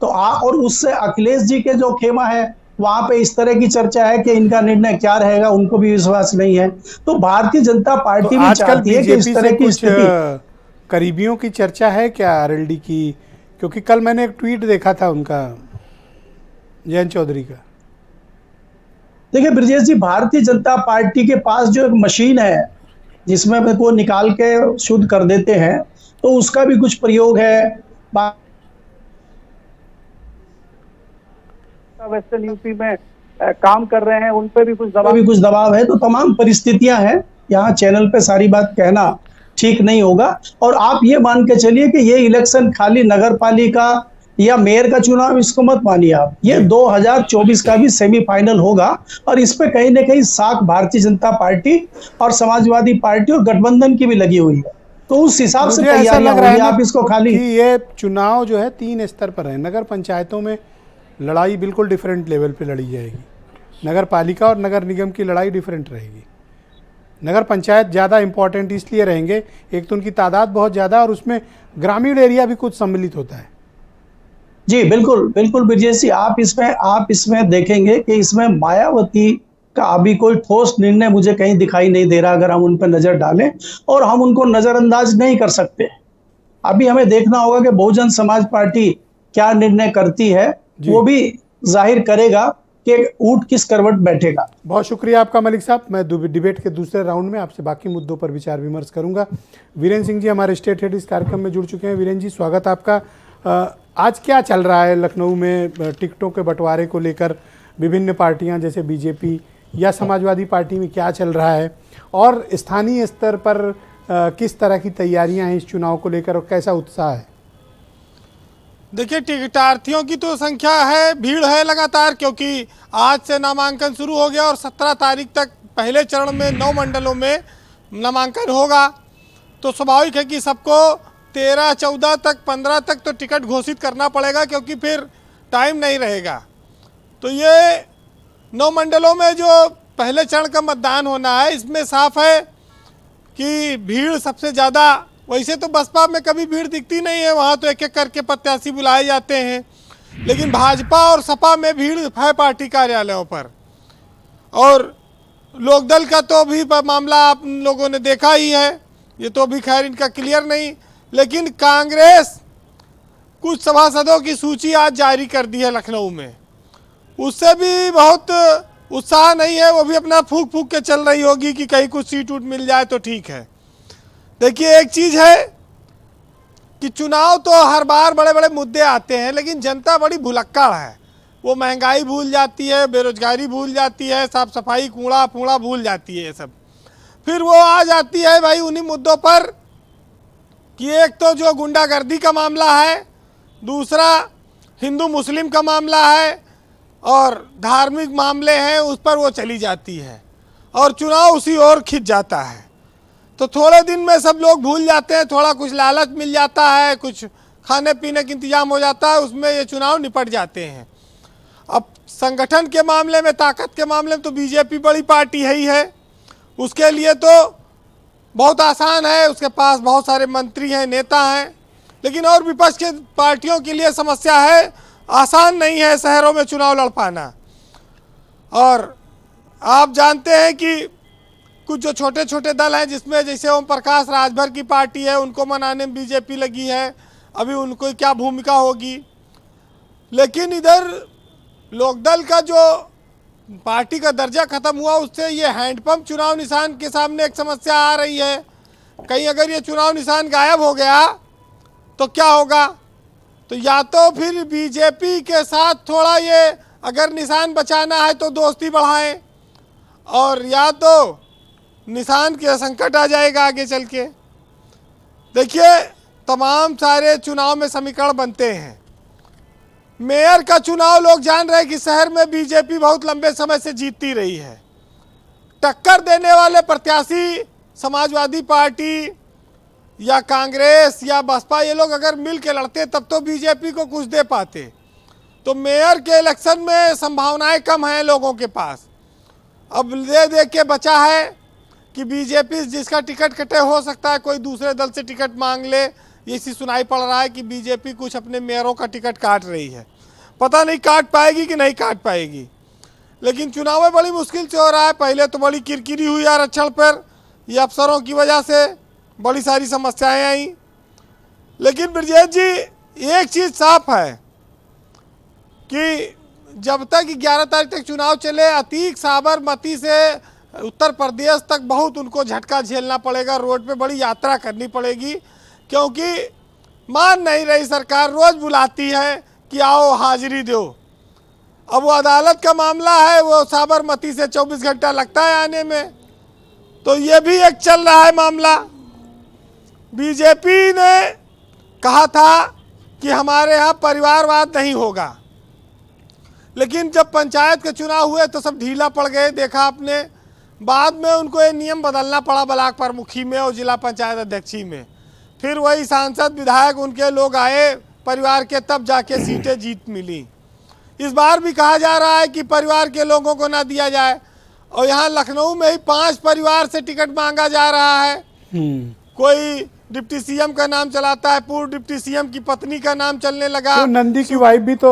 तो और उससे अखिलेश जी के जो खेमा है वहां पे इस तरह की चर्चा है कि इनका निर्णय क्या रहेगा, उनको भी विश्वास नहीं है। तो भारतीय जनता पार्टी भी चाहती है कि इस तरह की स्थिति। करीबियों की चर्चा है क्या आरएलडी की? क्योंकि कल मैंने एक ट्वीट देखा था उनका, जयंत चौधरी का। देखिए ब्रजेश जी, भारतीय जनता पार्टी के पास जो एक मशीन है जिसमें वो निकाल के शुद्ध कर देते हैं, तो उसका भी कुछ प्रयोग है। वेस्टर्न यूपी में काम कर रहे हैं, उन पे भी कुछ दबाव है। तो तमाम परिस्थितियां हैं, यहाँ चैनल पे सारी बात कहना ठीक नहीं होगा। और आप ये मान के चलिए कि ये इलेक्शन खाली नगर पालिका या मेयर का चुनाव इसको मत मानिए आप, ये 2024 का भी सेमीफाइनल होगा। और इस पे कहीं ना कहीं साख भारतीय जनता पार्टी और समाजवादी पार्टी और गठबंधन की भी लगी हुई है। तो उस हिसाब से तैयारियां होंगी। आप इसको खाली ये चुनाव जो है 3 स्तर पर है। नगर पंचायतों में लड़ाई बिल्कुल डिफरेंट लेवल पे लड़ी जाएगी। नगर पालिका और नगर निगम की लड़ाई डिफरेंट रहेगी। नगर पंचायत ज़्यादा इंपॉर्टेंट इसलिए रहेंगे, एक तो उनकी तादाद बहुत ज़्यादा और उसमें ग्रामीण एरिया भी कुछ सम्मिलित होता है। जी बिल्कुल बिल्कुल ब्रजेश जी, आप इसमें देखेंगे कि इसमें मायावती का अभी कोई ठोस निर्णय मुझे कहीं दिखाई नहीं दे रहा, अगर हम उन पर नजर डालें, और हम उनको नजरअंदाज नहीं कर सकते। अभी हमें देखना होगा कि बहुजन समाज पार्टी क्या निर्णय करती है, वो भी जाहिर करेगा कि ऊंट किस करवट बैठेगा। बहुत शुक्रिया आपका मलिक साहब। मैं डिबेट के दूसरे राउंड में आपसे बाकी मुद्दों पर विचार विमर्श करूंगा। वीरेंद्र सिंह जी हमारे स्टेट हेड इस कार्यक्रम में जुड़ चुके हैं। वीरेंद्र जी, स्वागत आपका। आज क्या चल रहा है लखनऊ में टिकटों के बंटवारे को लेकर? विभिन्न पार्टियां जैसे बीजेपी या समाजवादी पार्टी में क्या चल रहा है, और स्थानीय स्तर पर किस तरह की तैयारियां हैं इस चुनाव को लेकर और कैसा उत्साह है? देखिए, टिकटार्थियों की तो संख्या है, भीड़ है लगातार, क्योंकि आज से नामांकन शुरू हो गया और 17 तारीख तक पहले चरण में 9 मंडलों में नामांकन होगा। तो स्वाभाविक है कि सबको 13, 14 तक, 15 तक तो टिकट घोषित करना पड़ेगा, क्योंकि फिर टाइम नहीं रहेगा। तो ये 9 मंडलों में जो पहले चरण का मतदान होना है, इसमें साफ है कि भीड़ सबसे ज़्यादा, वैसे तो बसपा में कभी भीड़ दिखती नहीं है, वहाँ तो एक एक करके प्रत्याशी बुलाए जाते हैं, लेकिन भाजपा और सपा में भीड़ है पार्टी कार्यालयों पर। और लोकदल का तो भी मामला आप लोगों ने देखा ही है, ये तो भी खैर इनका क्लियर नहीं। लेकिन कांग्रेस कुछ सभासदों की सूची आज जारी कर दी है लखनऊ में, उससे भी बहुत उत्साह नहीं है, वो भी अपना फूक फूक के चल रही होगी कि कहीं कुछ सीट उट मिल जाए तो ठीक है। देखिए, एक चीज़ है कि चुनाव तो हर बार बड़े बड़े मुद्दे आते हैं, लेकिन जनता बड़ी भुलक्कड़ है। वो महंगाई भूल जाती है, बेरोजगारी भूल जाती है, साफ सफाई, कूड़ा फूड़ा भूल जाती है ये सब। फिर वो आ जाती है भाई उन्हीं मुद्दों पर कि एक तो जो गुंडागर्दी का मामला है, दूसरा हिंदू मुस्लिम का मामला है, और धार्मिक मामले हैं उस पर वो चली जाती है, और चुनाव उसी ओर खिंच जाता है। तो थोड़े दिन में सब लोग भूल जाते हैं, थोड़ा कुछ लालच मिल जाता है, कुछ खाने पीने का इंतजाम हो जाता है, उसमें ये चुनाव निपट जाते हैं। अब संगठन के मामले में, ताकत के मामले में तो बीजेपी बड़ी पार्टी है ही है, उसके लिए तो बहुत आसान है, उसके पास बहुत सारे मंत्री हैं, नेता हैं। लेकिन और विपक्ष के पार्टियों के लिए समस्या है, आसान नहीं है शहरों में चुनाव लड़ पाना। और आप जानते हैं कि कुछ जो छोटे छोटे दल हैं, जिसमें जैसे ओम प्रकाश राजभर की पार्टी है, उनको मनाने में बीजेपी लगी है, अभी उनको क्या भूमिका होगी। लेकिन इधर लोकदल का जो पार्टी का दर्जा खत्म हुआ, उससे ये हैंडपंप चुनाव निशान के सामने एक समस्या आ रही है। कहीं अगर ये चुनाव निशान गायब हो गया तो क्या होगा? तो या तो फिर बीजेपी के साथ थोड़ा ये अगर निशान बचाना है तो दोस्ती बढ़ाएं, और या तो निशान के संकट आ जाएगा आगे चल के। देखिए, तमाम सारे चुनाव में समीकरण बनते हैं। मेयर का चुनाव लोग जान रहे हैं कि शहर में बीजेपी बहुत लंबे समय से जीतती रही है। टक्कर देने वाले प्रत्याशी समाजवादी पार्टी या कांग्रेस या बसपा, ये लोग अगर मिल के लड़ते तब तो बीजेपी को कुछ दे पाते। तो मेयर के इलेक्शन में संभावनाएं कम हैं लोगों के पास। अब दे के बचा है कि बीजेपी जिसका टिकट कटे, हो सकता है कोई दूसरे दल से टिकट मांग ले। इसी सुनाई पड़ रहा है कि बीजेपी कुछ अपने मेयरों का टिकट काट रही है, पता नहीं काट पाएगी कि नहीं काट पाएगी। लेकिन चुनाव में बड़ी मुश्किल से हो रहा है। पहले तो बड़ी किरकिरी हुई आरक्षण पर, ये अफसरों की वजह से बड़ी सारी समस्याएं आई। लेकिन ब्रजेश जी, एक चीज़ साफ है कि जब तक 11 तारीख तक चुनाव चले, अतीक साबरमती से उत्तर प्रदेश तक बहुत उनको झटका झेलना पड़ेगा। रोड पे बड़ी यात्रा करनी पड़ेगी, क्योंकि मान नहीं रही सरकार। रोज़ बुलाती है कि आओ हाजिरी दो। अब वो अदालत का मामला है, वो साबरमती से 24 घंटा लगता है आने में। तो ये भी एक चल रहा है मामला। बीजेपी ने कहा था कि हमारे यहाँ परिवारवाद नहीं होगा, लेकिन जब पंचायत के चुनाव हुए तो सब ढीला पड़ गए, देखा आपने। बाद में उनको ये नियम बदलना पड़ा ब्लॉक प्रमुखी में और जिला पंचायत अध्यक्षी में। फिर वही सांसद विधायक उनके लोग आए परिवार के, तब जाके सीटें जीत मिली। इस बार भी कहा जा रहा है कि परिवार के लोगों को ना दिया जाए, और यहाँ लखनऊ में ही 5 परिवार से टिकट मांगा जा रहा है। कोई डिप्टी सीएम का नाम चलाता है, पूर्व डिप्टी सीएम की पत्नी का नाम चलने लगा। तो नंदी की वाइफ भी तो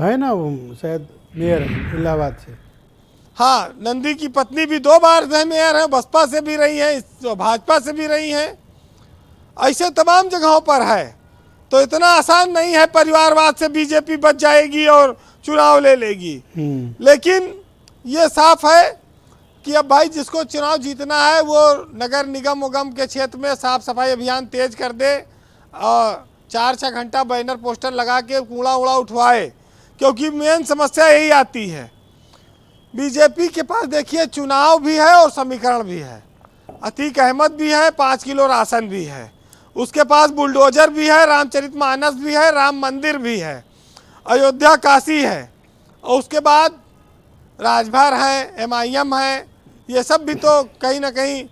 है ना, शायद मेयर इलाहाबाद से। हाँ, नंदी की पत्नी भी 2 बार मेयर है, बसपा से भी रही है, भाजपा से भी रही है, ऐसे तमाम जगहों पर है। तो इतना आसान नहीं है परिवारवाद से बीजेपी बच जाएगी और चुनाव ले लेगी। लेकिन ये साफ है कि अब भाई जिसको चुनाव जीतना है वो नगर निगम उगम के क्षेत्र में साफ सफाई अभियान तेज कर दे और 4-6 घंटा बैनर पोस्टर लगा के कूड़ा उड़ा उठवाए, क्योंकि मेन समस्या यही आती है। बीजेपी के पास देखिए चुनाव भी है और समीकरण भी है, अतीक अहमद भी है, 5 किलो राशन भी है, उसके पास बुलडोजर भी है, रामचरितमानस भी है, राम मंदिर भी है, अयोध्या काशी है, और उसके बाद राजभर है, MIM है। ये सब भी तो कहीं ना कहीं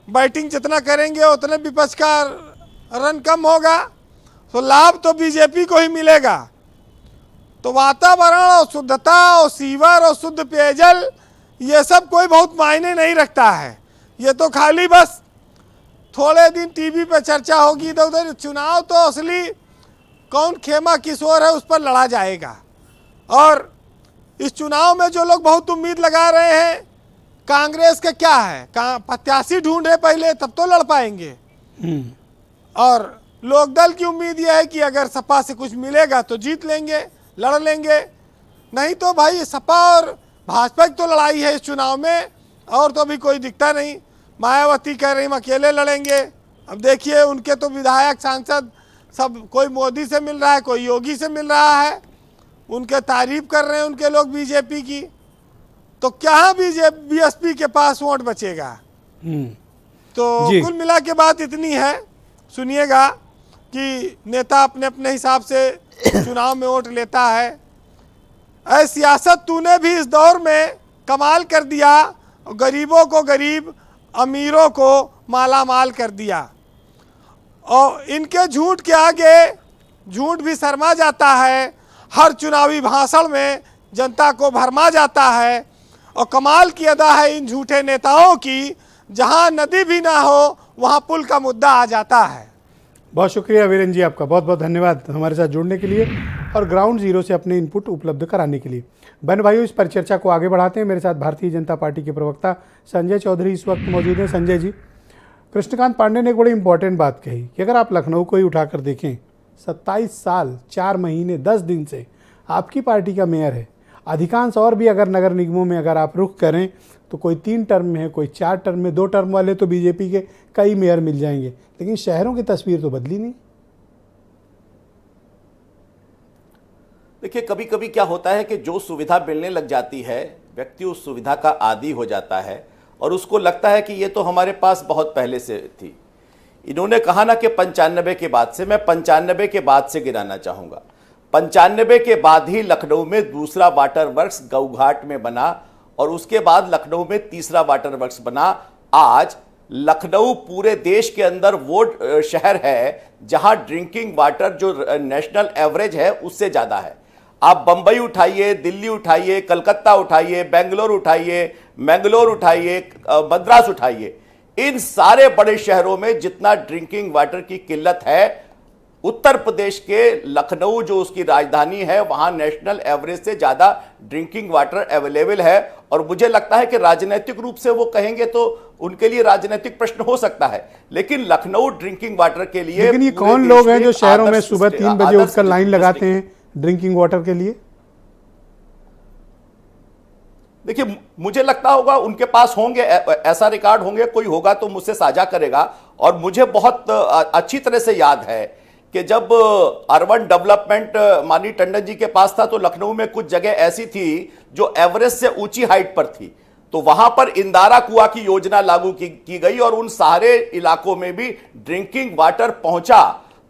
बैटिंग जितना करेंगे उतने विपक्ष का रन कम होगा, तो लाभ तो बीजेपी को ही मिलेगा। तो वातावरण और शुद्धता और सीवर और शुद्ध पेयजल ये सब कोई बहुत मायने नहीं रखता है। ये तो खाली बस थोड़े दिन टीवी पे चर्चा होगी इधर उधर। चुनाव तो असली कौन खेमा किशोर है उस पर लड़ा जाएगा। और इस चुनाव में जो लोग बहुत उम्मीद लगा रहे हैं, कांग्रेस का क्या है, प्रत्याशी ढूंढे पहले तब तो लड़ पाएंगे। और लोकदल की उम्मीद यह है कि अगर सपा से कुछ मिलेगा तो जीत लेंगे, लड़ लेंगे, नहीं तो भाई सपा और भाजपा की तो लड़ाई है इस चुनाव में, और तो अभी कोई दिखता नहीं। मायावती कह रही हम अकेले लड़ेंगे। अब देखिए उनके तो विधायक सांसद सब, कोई मोदी से मिल रहा है, कोई योगी से मिल रहा है, उनके तारीफ कर रहे हैं उनके लोग बीजेपी की। तो क्या बीएसपी के पास वोट बचेगा। तो कुल मिला के बात इतनी है, सुनिएगा कि नेता अपने अपने हिसाब से चुनाव में वोट लेता है। ऐ सियासत तूने भी इस दौर में कमाल कर दिया, गरीबों को गरीब, अमीरों को माला माल कर दिया। और इनके झूठ के आगे झूठ भी शर्मा जाता है। हर चुनावी भाषण में जनता को भरमा जाता है। और कमाल की अदा है इन झूठे नेताओं की, जहां नदी भी ना हो वहां पुल का मुद्दा आ जाता है। बहुत शुक्रिया वीरेन जी, आपका बहुत बहुत धन्यवाद हमारे साथ जुड़ने के लिए और ग्राउंड जीरो से अपने इनपुट उपलब्ध कराने के लिए। बहन भाइयों, इस परिचर्चा को आगे बढ़ाते हैं। मेरे साथ भारतीय जनता पार्टी के प्रवक्ता संजय चौधरी इस वक्त मौजूद हैं। संजय जी, कृष्णकांत पांडे ने एक बड़ी इंपॉर्टेंट बात कही कि अगर आप लखनऊ को ही उठाकर देखें, 27 साल 4 महीने 10 दिन से आपकी पार्टी का मेयर है। अधिकांश और भी अगर नगर निगमों में अगर आप रुख करें तो कोई 3 टर्म में है, कोई 4 टर्म में, 2 टर्म वाले तो बीजेपी के कई मेयर मिल जाएंगे, लेकिन शहरों की तस्वीर तो बदली नहीं। देखिए, कभी कभी क्या होता है कि जो सुविधा मिलने लग जाती है, व्यक्ति उस सुविधा का आदी हो जाता है और उसको लगता है कि ये तो हमारे पास बहुत पहले से थी। इन्होंने कहा ना कि 95 के बाद से, मैं 95 के बाद से गिराना चाहूँगा। 95 के बाद ही लखनऊ में दूसरा वाटर वर्क्स गऊघाट में बना और उसके बाद लखनऊ में तीसरा वाटर वर्क्स बना। आज लखनऊ पूरे देश के अंदर वो शहर है जहां ड्रिंकिंग वाटर जो नेशनल एवरेज है उससे ज़्यादा है। आप बंबई उठाइए, दिल्ली उठाइए, कलकत्ता उठाइए, बेंगलोर उठाइए, मैंगलोर उठाइए, मद्रास उठाइए, इन सारे बड़े शहरों में जितना ड्रिंकिंग वाटर की किल्लत है, उत्तर प्रदेश के लखनऊ जो उसकी राजधानी है वहां नेशनल एवरेज से ज्यादा ड्रिंकिंग वाटर अवेलेबल है। और मुझे लगता है कि राजनीतिक रूप से वो कहेंगे तो उनके लिए राजनीतिक प्रश्न हो सकता है, लेकिन लखनऊ ड्रिंकिंग वाटर के लिए, लेकिन ये कौन लोग हैं जो शहरों में सुबह 3 बजे उठकर लाइन लगाते हैं ड्रिंकिंग वाटर के लिए? देखिए, मुझे लगता होगा उनके पास होंगे, ऐसा रिकॉर्ड होंगे, कोई होगा तो मुझसे साझा करेगा। और मुझे बहुत अच्छी तरह से याद है कि जब अर्बन डेवलपमेंट माननीय टंडन जी के पास था तो लखनऊ में कुछ जगह ऐसी थी जो एवरेज से ऊंची हाइट पर थी, तो वहां पर इंदारा कुआं की योजना लागू की गई और उन सारे इलाकों में भी ड्रिंकिंग वाटर पहुंचा।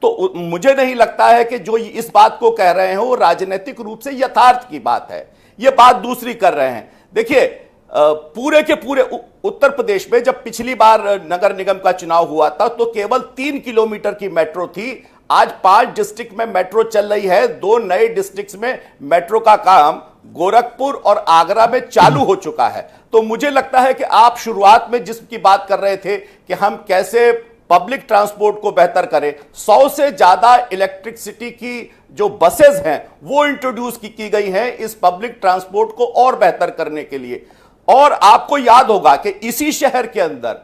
तो मुझे नहीं लगता है कि जो इस बात को कह रहे हैं वो राजनीतिक रूप से यथार्थ की बात है, ये बात दूसरी कर रहे हैं। देखिए, पूरे के पूरे उत्तर प्रदेश में जब पिछली बार नगर निगम का चुनाव हुआ था तो केवल 3 किलोमीटर की मेट्रो थी। आज 5 डिस्ट्रिक्ट में मेट्रो चल रही है। 2 नए डिस्ट्रिक्ट्स में मेट्रो का काम गोरखपुर और आगरा में चालू हो चुका है। तो मुझे लगता है कि आप शुरुआत में जिसकी बात कर रहे थे कि हम कैसे पब्लिक ट्रांसपोर्ट को बेहतर करें, 100 से ज्यादा इलेक्ट्रिसिटी की जो बसेस हैं वो इंट्रोड्यूस की गई हैं इस पब्लिक ट्रांसपोर्ट को और बेहतर करने के लिए। और आपको याद होगा कि इसी शहर के अंदर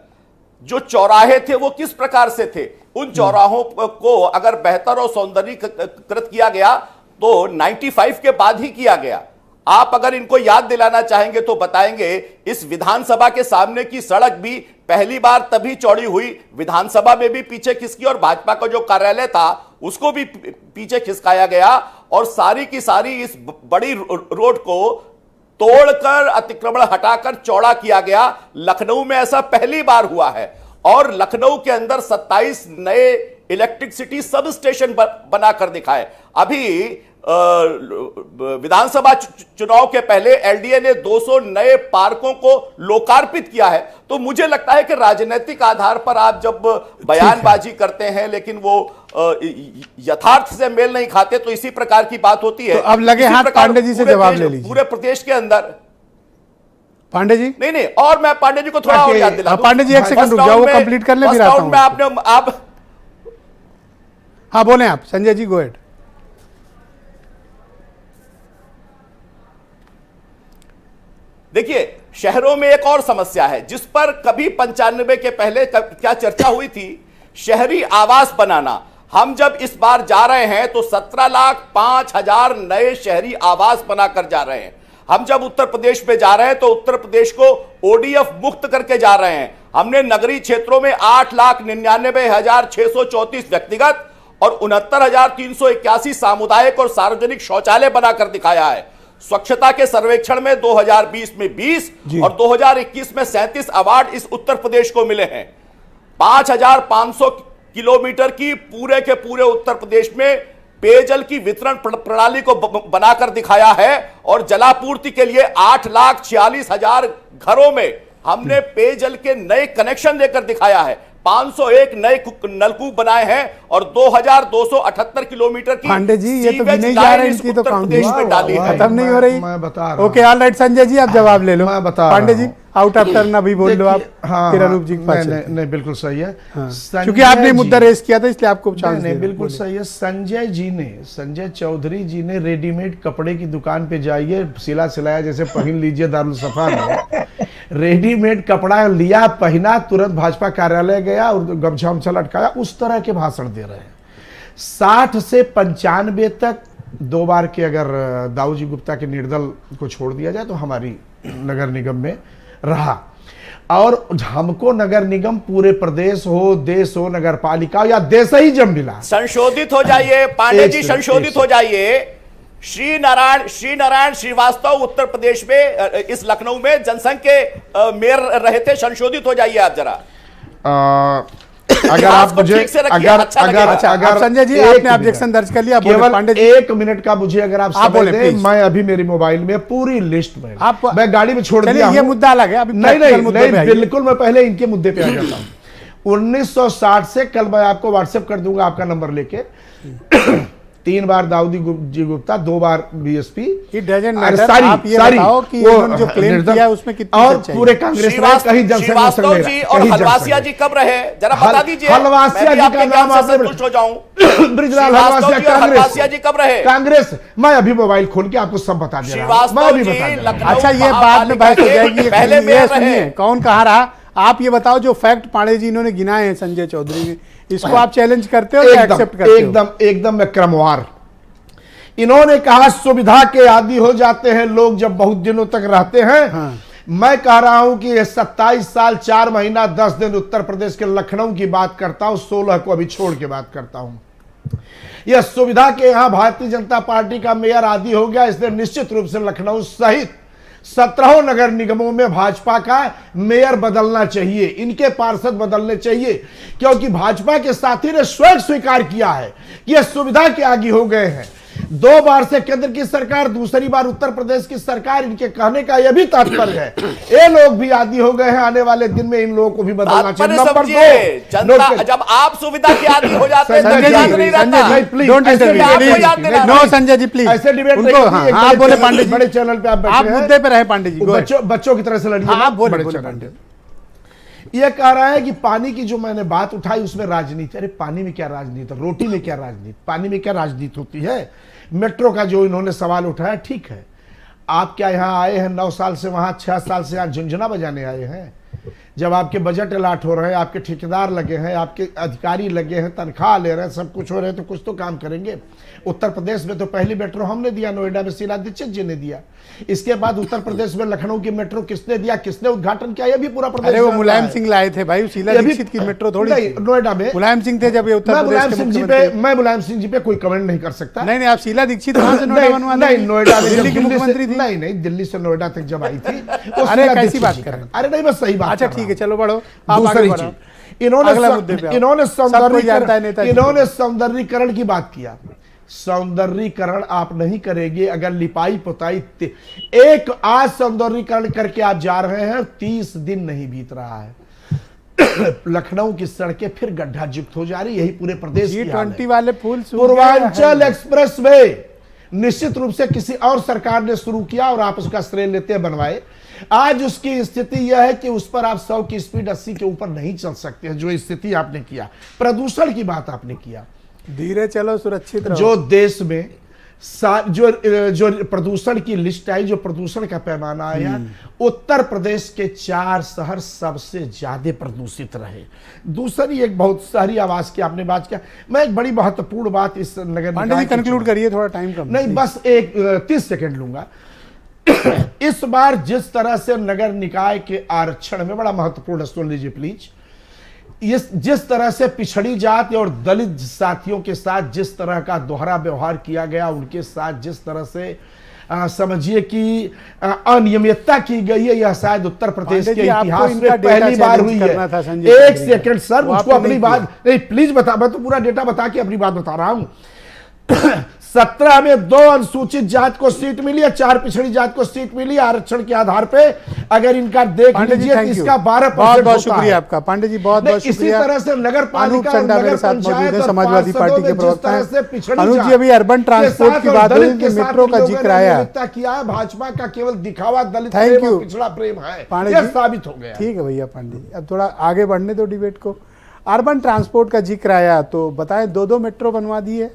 जो चौराहे थे वो किस प्रकार से थे, उन चौराहों को अगर बेहतर और सौंदर्यीकृत किया गया तो 95 के बाद ही किया गया। आप अगर इनको याद दिलाना चाहेंगे तो बताएंगे इस विधानसभा के सामने की सड़क भी पहली बार तभी चौड़ी हुई, विधानसभा में भी पीछे खिसकी और भाजपा का जो कार्यालय था उसको भी पीछे खिसकाया गया और सारी की सारी इस बड़ी रोड को तोड़कर अतिक्रमण हटाकर चौड़ा किया गया। लखनऊ में ऐसा पहली बार हुआ है और लखनऊ के अंदर 27 नए इलेक्ट्रिसिटी सब स्टेशन बनाकर दिखाए। अभी विधानसभा चुनाव के पहले एलडीए ने 200 नए पार्कों को लोकार्पित किया है। तो मुझे लगता है कि राजनीतिक आधार पर आप जब बयानबाजी करते हैं लेकिन वो यथार्थ से मेल नहीं खाते तो इसी प्रकार की बात होती है। तो अब लगे हाथ पांडे जी से जवाब ले लीजिए। पूरे प्रदेश के अंदर पांडे जी नहीं और मैं पांडे जी को थोड़ा और याद दिला दूं। पांडे जी एक सेकंड रुक जाओ, वो कंप्लीट कर ले फिर आता हूं। आप हाँ बोले आप संजय जी, गो अहेड। देखिए शहरों में एक और समस्या है जिस पर कभी 95 के पहले क्या चर्चा हुई थी, शहरी आवास बनाना। हम जब इस बार जा रहे हैं तो 17,05,000 नए शहरी आवास बनाकर जा रहे हैं। हम जब उत्तर प्रदेश में जा रहे हैं तो उत्तर प्रदेश को ओडीएफ मुक्त करके जा रहे हैं। हमने नगरीय क्षेत्रों में 8,99,634 व्यक्तिगत और 69,381 सामुदायिक और सार्वजनिक शौचालय बनाकर दिखाया है। स्वच्छता के सर्वेक्षण में 2020 में 20 और 2021 में 37 अवार्ड इस उत्तर प्रदेश को मिले हैं। 5,500 किलोमीटर की पूरे के पूरे उत्तर प्रदेश में पेयजल की वितरण प्रणाली को बनाकर दिखाया है और जलापूर्ति के लिए 8,46,000 घरों में हमने पेयजल के नए कनेक्शन देकर दिखाया है। 501 नए नलकूप बनाए हैं और 2,278 किलोमीटर की पांडे जी ये तो नहीं जा रहे, इनकी तो प्रदेश में डाली है। खत्म नहीं हो रही। मैं बता रहा हूं। Okay all right Sanjay ji आप जवाब ले लो। मैं बता Pandey ji out of turn अभी बोल लो आप। हाँ, फिर अनूप जी नहीं बिल्कुल सही है। क्योंकि आपने मुद्दा रेस किया था इसलिए आपको चांस नहीं बिल्कुल सही है। संजय चौधरी जी ने रेडीमेड कपड़े की दुकान पे जाइए, सिला सिलाया जैसे पहन लीजिए दारुल सफा में, रेडीमेड कपड़ा लिया पहना, तुरंत भाजपा कार्यालय गया और गमछा उमछा लटकाया, उस तरह के भाषण दे रहे हैं। 60 से 95 तक 2 बार के अगर दाऊजी गुप्ता के निर्दल को छोड़ दिया जाए तो हमारी नगर निगम में रहा। और हमको नगर निगम पूरे प्रदेश हो, देश हो, नगर पालिका या देश ही जब मिला। संशोधित हो जाइए पांडे जी, संशोधित हो जाइए। श्री नारायण श्रीवास्तव उत्तर प्रदेश में इस लखनऊ में जनसंघ के मेयर रहे थे। संशोधित हो जाइए आप जरा। अगर आप मुझे अगर संजय जी आपने ऑब्जेक्शन दर्ज कर लिया, केवल पांडे जी 1 मिनट का मुझे अगर आप समय दें, मैं अभी मेरी मोबाइल में पूरी लिस्ट में मैं गाड़ी में छोड़ दिया हूं। ये मुद्दा अलग है। अभी नहीं बिल्कुल मैं पहले इनके मुद्दे पे आ जाता हूं। 1960 से कल मैं आपको व्हाट्सएप कर दूंगा आपका नंबर लेके। 3 बार दाऊदी जी गुप्ता, 2 बार बीएसपी। आप ये बताओ कि उन्होंने जो क्लेम किया उसमें कितनी और पूरे कांग्रेस में कहीं श्रीवास्तव जी और हलवासिया जी कब रहे जरा बता दीजिए। हलवासिया जी का नाम आपने संतुष्ट हो जाऊं। ब्रिजलाल हलवासिया जी कब रहे कांग्रेस। मैं अभी मोबाइल खोल के आपको सब बता दे रहा हूं। अच्छा ये बाद में बहस हो जाएगी। पहले सुनिए कौन कहाँ रहा। आप ये बताओ जो फैक्ट पांडे जी इन्होंने गिनाए हैं संजय चौधरी ने, इसको आप चैलेंज करते हो या एक्सेप्ट करते हो? एकदम मैं क्रमवार। इन्होंने कहा सुविधा के आदी हो जाते हैं लोग जब बहुत दिनों तक रहते हैं। हाँ। मैं कह रहा हूं कि 27 साल 4 महीना 10 दिन उत्तर प्रदेश के लखनऊ की बात करता हूं, 16 को अभी छोड़ के बात करता हूं। यह सुविधा के यहां भारतीय जनता पार्टी का मेयर आदी हो गया, इसलिए निश्चित रूप से लखनऊ सहित 17 नगर निगमों में भाजपा का मेयर बदलना चाहिए, इनके पार्षद बदलने चाहिए, क्योंकि भाजपा के साथी ने स्वयं स्वीकार किया है कि यह सुविधा के आगे हो गए हैं। 2 बार से केंद्र की सरकार, दूसरी बार उत्तर प्रदेश की सरकार, इनके कहने का यह भी तात्पर्य है ये लोग भी आदी हो गए हैं। आने वाले दिन में इन लोगों को भी बदलना चाहिए। नंबर 2, जब आप सुविधा के आदी हो जाते हैं नो संजय जी प्लीज ऐसे डिबेट आप बोले पांडे जी, बड़े चैनल पे आप मुद्दे पे रहे पांडे जी। बच्चों की तरह से लड़िए। आप बोले पांडे। ये कह रहा है कि पानी की जो मैंने बात उठाई उसमें राजनीति। अरे पानी में क्या राजनीति, रोटी में क्या राजनीति, पानी में क्या राजनीति होती है। मेट्रो का जो इन्होंने सवाल उठाया, ठीक है, आप क्या यहाँ आए हैं 9 साल से, वहां 6 साल से यहाँ झुंझुना बजाने आए हैं? जब आपके बजट अलाट हो रहे हैं, आपके ठेकेदार लगे हैं, आपके अधिकारी लगे हैं, तनख्वाह ले रहे हैं, सब कुछ हो रहे हैं, तो कुछ तो काम करेंगे। उत्तर प्रदेश में तो पहली मेट्रो हमने दिया, नोएडा में शीला दीक्षित जी ने दिया। इसके बाद उत्तर प्रदेश में लखनऊ की मेट्रो किसने दिया, किसने उद्घाटन किया, ये भी पूरा प्रदेश। अरे वो मुलायम सिंह लाए थे भाई, शीला दीक्षित की मेट्रो थोड़ी नहीं, नोएडा में मुलायम सिंह थे जब ये उत्तर प्रदेश मैं मुलायम सिंह जी पे कोई कमेंट नहीं कर सकता। नहीं, आप शीला दीक्षित कहां से नोएडा बनवा? नहीं, नोएडा में दिल्ली की मुख्यमंत्री थी। नहीं, दिल्ली से नोएडा तक जब आई थी। अरे कैसी बात कर रहे हैं? अरे नहीं, बस सही बात। अच्छा ठीक है, चलो बढ़ो। दूसरी चीज, इन्होंने सौंदर्यीकरण की बात किया। सौंदर्यीकरण आप नहीं करेंगे अगर लिपाई पुताई। एक आज सौंदर्यीकरण करके आप जा रहे हैं, 30 दिन नहीं बीत रहा है, लखनऊ की सड़कें फिर गड्ढा युक्त हो जा रही। यही पूरे प्रदेश की G20 वाले फूल पूर्वांचल एक्सप्रेस वे निश्चित रूप से किसी और सरकार ने शुरू किया और आप उसका श्रेय लेते हैं, बनवाए। आज उसकी स्थिति यह है कि उस पर आप 100 की स्पीड 80 के ऊपर नहीं चल सकते हैं। जो स्थिति आपने किया, प्रदूषण की बात आपने किया, धीरे चलो सुरक्षित रहो। जो देश में जो प्रदूषण की लिस्ट आई, जो प्रदूषण का पैमाना आया, उत्तर प्रदेश के 4 शहर सबसे ज्यादा प्रदूषित रहे। दूसरी एक बहुत शहरी आवास की आपने बात किया, मैं एक बड़ी महत्वपूर्ण बात इस नगर निकाय कंक्लूड करिए, थोड़ा टाइम कम। नहीं, बस एक 30 सेकंड लूंगा। इस बार जिस तरह से नगर निकाय के आरक्षण में, बड़ा महत्वपूर्ण, सुन लीजिए प्लीज, जिस तरह से पिछड़ी जाति और दलित साथियों के साथ जिस तरह का दोहरा व्यवहार किया गया, उनके साथ जिस तरह से समझिए कि अनियमितता की गई है, यह शायद उत्तर प्रदेश के इतिहास में पहली बार हुई है। एक सेकंड सर, मुझको अपनी बात नहीं, प्लीज बता, मैं तो पूरा डेटा बता के अपनी बात बता रहा हूं। 17 में 2 अनुसूचित जात को सीट मिली है, 4 पिछड़ी जात को सीट मिली आरक्षण के आधार पे। अगर इनका देख लीजिए, इसका 12% बहुत शुक्रिया आपका पांडे जी, बहुत बहुत शुक्रिया। इसी तरह से नगर पालिका, नगर पंचायत, समाजवादी पार्टी के प्रवक्ता हैं अनुज जी। अभी अर्बन ट्रांसपोर्ट की बात हुई, मेट्रो का जिक्र आया किया, भाजपा का केवल दिखावा दलित प्रेम, पिछड़ा प्रेम है, पांडे जी साबित हो गया। ठीक है भैया पांडे जी, अब थोड़ा आगे बढ़ने दो डिबेट को। अर्बन ट्रांसपोर्ट का जिक्र आया तो बताएं, 2 मेट्रो बनवा दी है।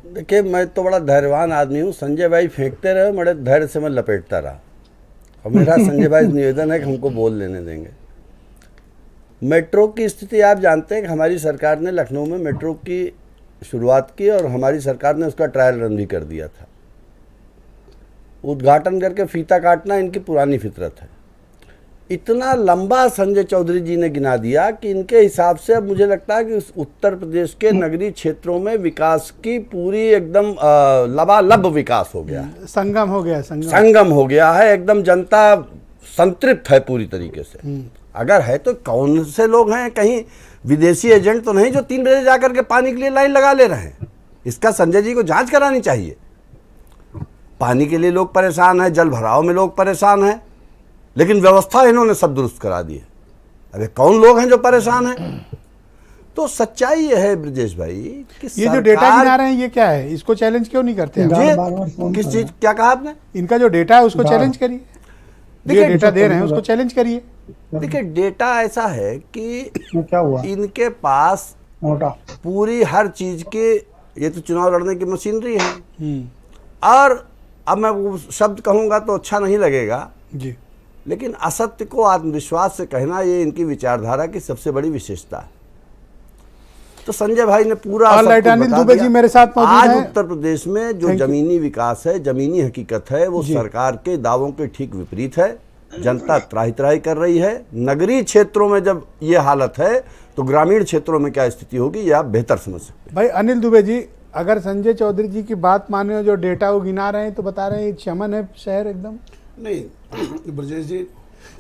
देखिए, मैं तो बड़ा धैर्यवान आदमी हूँ। संजय भाई फेंकते रहे, बड़े धैर्य से मैं लपेटता रहा, और मेरा संजय भाई निवेदन है कि हमको बोल लेने देंगे। मेट्रो की स्थिति आप जानते हैं कि हमारी सरकार ने लखनऊ में मेट्रो की शुरुआत की और हमारी सरकार ने उसका ट्रायल रन भी कर दिया था। उद्घाटन करके फीता काटना इनकी पुरानी फितरत है। इतना लंबा संजय चौधरी जी ने गिना दिया कि इनके हिसाब से अब मुझे लगता है कि उस उत्तर प्रदेश के नगरीय क्षेत्रों में विकास की पूरी एकदम लबालब विकास हो गया, संगम हो गया, संगम हो गया है एकदम। जनता संतृप्त है पूरी तरीके से। अगर है तो कौन से लोग हैं, कहीं विदेशी एजेंट तो नहीं जो 3 बजे जाकर के पानी के लिए लाइन लगा ले रहे हैं? इसका संजय जी को जांच करानी चाहिए। पानी के लिए लोग परेशान हैं, जल भराव में लोग परेशान हैं, लेकिन व्यवस्था इन्होंने सब दुरुस्त करा दी है। अरे कौन लोग हैं जो परेशान हैं? तो सच्चाई ये है ब्रजेश भाई कि ये जो डेटा गिना रहे हैं ये क्या है, इसको चैलेंज क्यों नहीं करते? किस चीज, क्या कहा आपने? इनका जो डेटा है उसको चैलेंज करिए। देखिए डेटा दे रहे हैं उसको चैलेंज करिए। देखिए डेटा ऐसा है कि क्या हुआ, इनके पास पूरी हर चीज के, ये तो चुनाव लड़ने की मशीनरी है। और अब मैं वो शब्द कहूंगा तो अच्छा नहीं लगेगा जी, लेकिन असत्य को आत्मविश्वास से कहना ये इनकी विचारधारा की सबसे बड़ी विशेषता है। तो संजय भाई ने पूरा अनिल दुबे जी मेरे साथ मौजूद आज हैं। उत्तर प्रदेश में जो जमीनी विकास है, जमीनी हकीकत है, वो सरकार के दावों के ठीक विपरीत है। जनता त्राही त्राही कर रही है। नगरीय क्षेत्रों में जब ये हालत है तो ग्रामीण क्षेत्रों में क्या स्थिति होगी ये आप बेहतर समझ सकते हैं। भाई अनिल दुबे जी, अगर संजय चौधरी जी की बात माने, जो डेटा वो गिना रहे हैं तो बता रहे हैं चमन है शहर एकदम। नहीं ब्रजेश जी,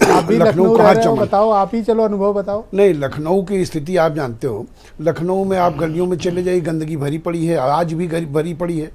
आप भी लखनऊ रह रहे हो, बताओ आप ही, चलो अनुभव बताओ। नहीं, लखनऊ की स्थिति आप जानते हो। लखनऊ में आप गलियों में चले जाइए, गंदगी भरी पड़ी है, आज भी भरी पड़ी है।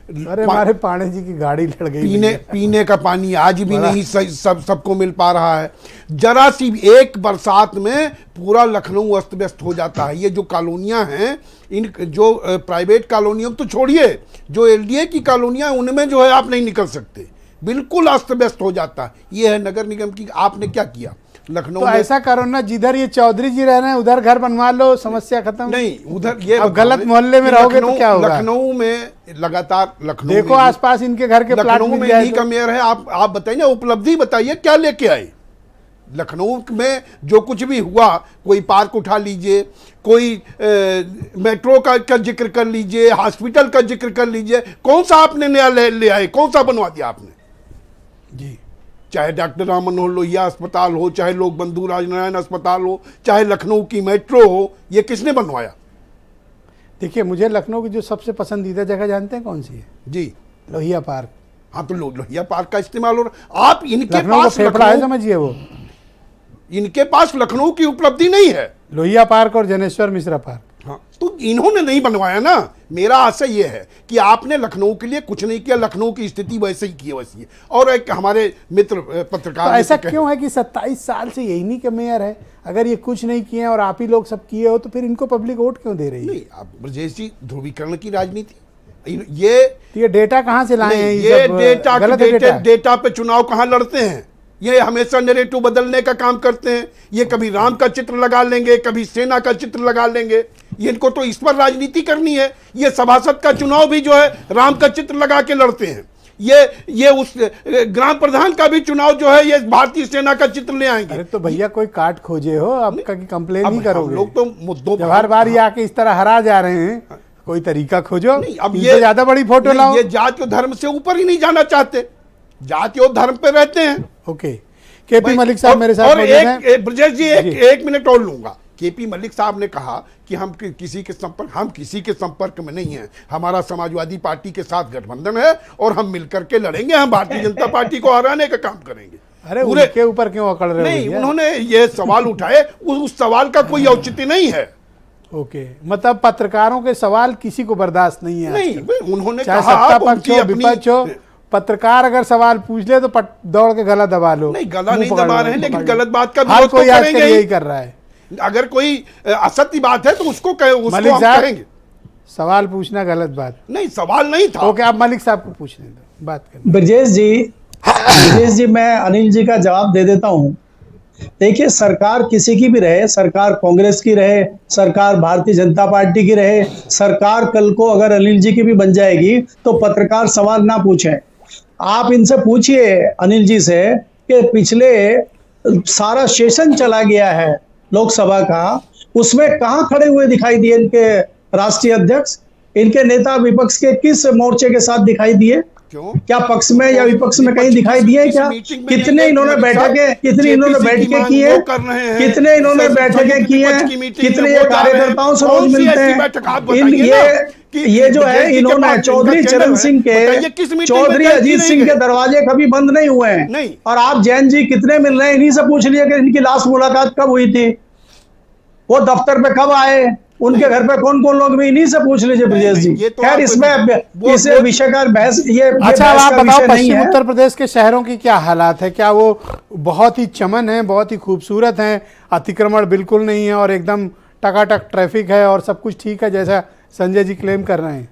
अरे हमारे पांडे जी की गाड़ी लड़ गई। पीने का पानी आज भी नहीं सबको मिल पा रहा है। जरा सी एक बरसात में पूरा लखनऊ अस्त व्यस्त हो जाता है। ये जो कॉलोनियां हैं, इन जो प्राइवेट कॉलोनियों तो छोड़िए, जो एलडीए की कॉलोनियां उनमें जो है आप नहीं निकल सकते, बिल्कुल अस्त व्यस्त हो जाता है। ये है नगर निगम की। आपने क्या किया? लखनऊ तो में ऐसा करो ना, जिधर ये चौधरी जी रह रहे हैं उधर घर बनवा लो, समस्या खत्म। नहीं, उधर ये अब गलत मोहल्ले में रहोगे तो क्या होगा? लखनऊ में लगातार देखो आसपास इनके घर के प्लाट लखनऊ में इन्हीं का मेयर है। आप बताइए ना, उपलब्धि बताइए क्या लेके आए लखनऊ में। जो कुछ भी हुआ, कोई पार्क उठा लीजिए, कोई मेट्रो का जिक्र कर लीजिए, हॉस्पिटल का जिक्र कर लीजिए, कौन सा आपने नया ले आए, कौन सा बनवा दिया आपने जी? चाहे डॉक्टर राम मनोहर लोहिया अस्पताल हो, चाहे लोक बंधु राजनारायण अस्पताल हो, चाहे लखनऊ की मेट्रो हो, ये किसने बनवाया? देखिए, मुझे लखनऊ की जो सबसे पसंदीदा जगह जानते हैं कौन सी है जी? लोहिया पार्क। हाँ, तो लोहिया पार्क का इस्तेमाल हो रहा। आप इनके पास फेफड़ा है, समझिए, वो इनके पास लखनऊ की उपलब्धि नहीं है। लोहिया पार्क और जनेश्वर मिश्रा पार्क। हाँ, तो इन्होंने नहीं बनवाया ना। मेरा आशय यह है कि आपने लखनऊ के लिए कुछ नहीं किया, लखनऊ की स्थिति वैसे ही की है वैसी है। और एक हमारे मित्र पत्रकार, तो ऐसा क्यों है कि 27 साल से यही नहीं के मेयर है? अगर ये कुछ नहीं किए और आप ही लोग सब किए हो तो फिर इनको पब्लिक वोट क्यों दे रही है? नहीं, आप ब्रजेश जी, ध्रुवीकरण की राजनीति, ये डेटा कहाँ से लाए हैं? ये डेटा पे चुनाव कहाँ लड़ते हैं? ये हमेशा नैरेटिव बदलने का काम करते हैं। ये कभी राम का चित्र लगा लेंगे, कभी सेना का चित्र लगा लेंगे। ये इनको तो इस पर राजनीति करनी है। ये सभासद का चुनाव भी जो है राम का चित्र लगा के लड़ते हैं। ये उस ग्राम प्रधान का भी चुनाव जो है ये भारतीय सेना का चित्र ले आएंगे। अरे तो भैया कोई काट खोजे हो आपका कि कंप्लेन नहीं करोगे? लोग तो मुद्दों पर हर बार ये आके इस तरह हरा जा रहे हैं, कोई तरीका खोजो। नहीं, अब ये ज्यादा बड़ी फोटो लाओ। ये जाति और धर्म से ऊपर ही नहीं जाना चाहते, जाति और धर्म पे रहते हैं। ओके, केपी मलिक साहब मेरे साथ मौजूद हैं। ब्रजेश जी, एक मिनट और लूंगा। केपी मलिक साहब ने कहा कि हम किसी के संपर्क में नहीं हैं। हमारा समाजवादी पार्टी के साथ गठबंधन है और हम मिलकर के लड़ेंगे, हम भारतीय जनता पार्टी को हराने का काम करेंगे। अरे उनके ऊपर क्यों अकड़ रहे हो? नहीं, उन्होंने ये सवाल उठाए, उस सवाल का कोई औचित्य नहीं है। ओके, मतलब पत्रकारों के सवाल किसी को बर्दाश्त नहीं है? नहीं, उन्होंने चाहे सत्ता पक्ष हो, विपक्ष हो, पत्रकार अगर सवाल पूछ ले तो दौड़ के गला दबा लो। नहीं, गला नहीं दबा रहे हैं, लेकिन गलत बात का विरोध तो करेंगे। यही कर रहा है। अगर कोई असत्य बात है तो उसको मलिक साहब कहेंगे। सवाल पूछना गलत बात नहीं, सवाल नहीं था। ओके, आप मलिक साहब को पूछने दो, बात करें। ब्रजेश जी, मैं अनिल जी का जवाब दे देता हूं। देखिए, सरकार किसी की भी रहे, सरकार कांग्रेस की रहे, सरकार भारतीय जनता पार्टी की रहे, सरकार कल को अगर अनिल जी की भी बन जाएगी तो पत्रकार सवाल ना पूछें। आप इनसे पूछिए, अनिल जी से, कि पिछले सारा सेशन चला गया है लोकसभा का, उसमें कहां खड़े हुए दिखाई दिए इनके राष्ट्रीय अध्यक्ष? इनके नेता विपक्ष के किस मोर्चे के साथ दिखाई दिए? क्या पक्ष में या विपक्ष में कहीं दिखाई दिए? क्या कितने इन्होंने बैठकें की हैं? कितने इन्होंने बैठकें की हैं? कितने ये कार्यकर्ताओं से रोज मिलते हैं? ये जो है, इन्होंने चौधरी चरण सिंह के, चौधरी अजीत सिंह के दरवाजे कभी बंद नहीं हुए हैं। और आप जैन जी कितने मिल रहे हैं? इन्हीं से पूछ लिए कि इनकी लास्ट मुलाकात कब हुई थी, वो दफ्तर पे कब आए, उनके घर पे कौन कौन लोग भी, इन्हीं से पूछ लीजिए ब्रजेश जी। खैर, इसमें इस विषय का बहस ये अच्छा, आप बताओ, पश्चिम उत्तर प्रदेश के शहरों की क्या हालात है? क्या वो बहुत ही चमन है, बहुत ही खूबसूरत है, अतिक्रमण बिल्कुल नहीं है और एकदम टकाटक ट्रैफिक है और सब कुछ ठीक है जैसा संजय जी क्लेम कर रहे हैं?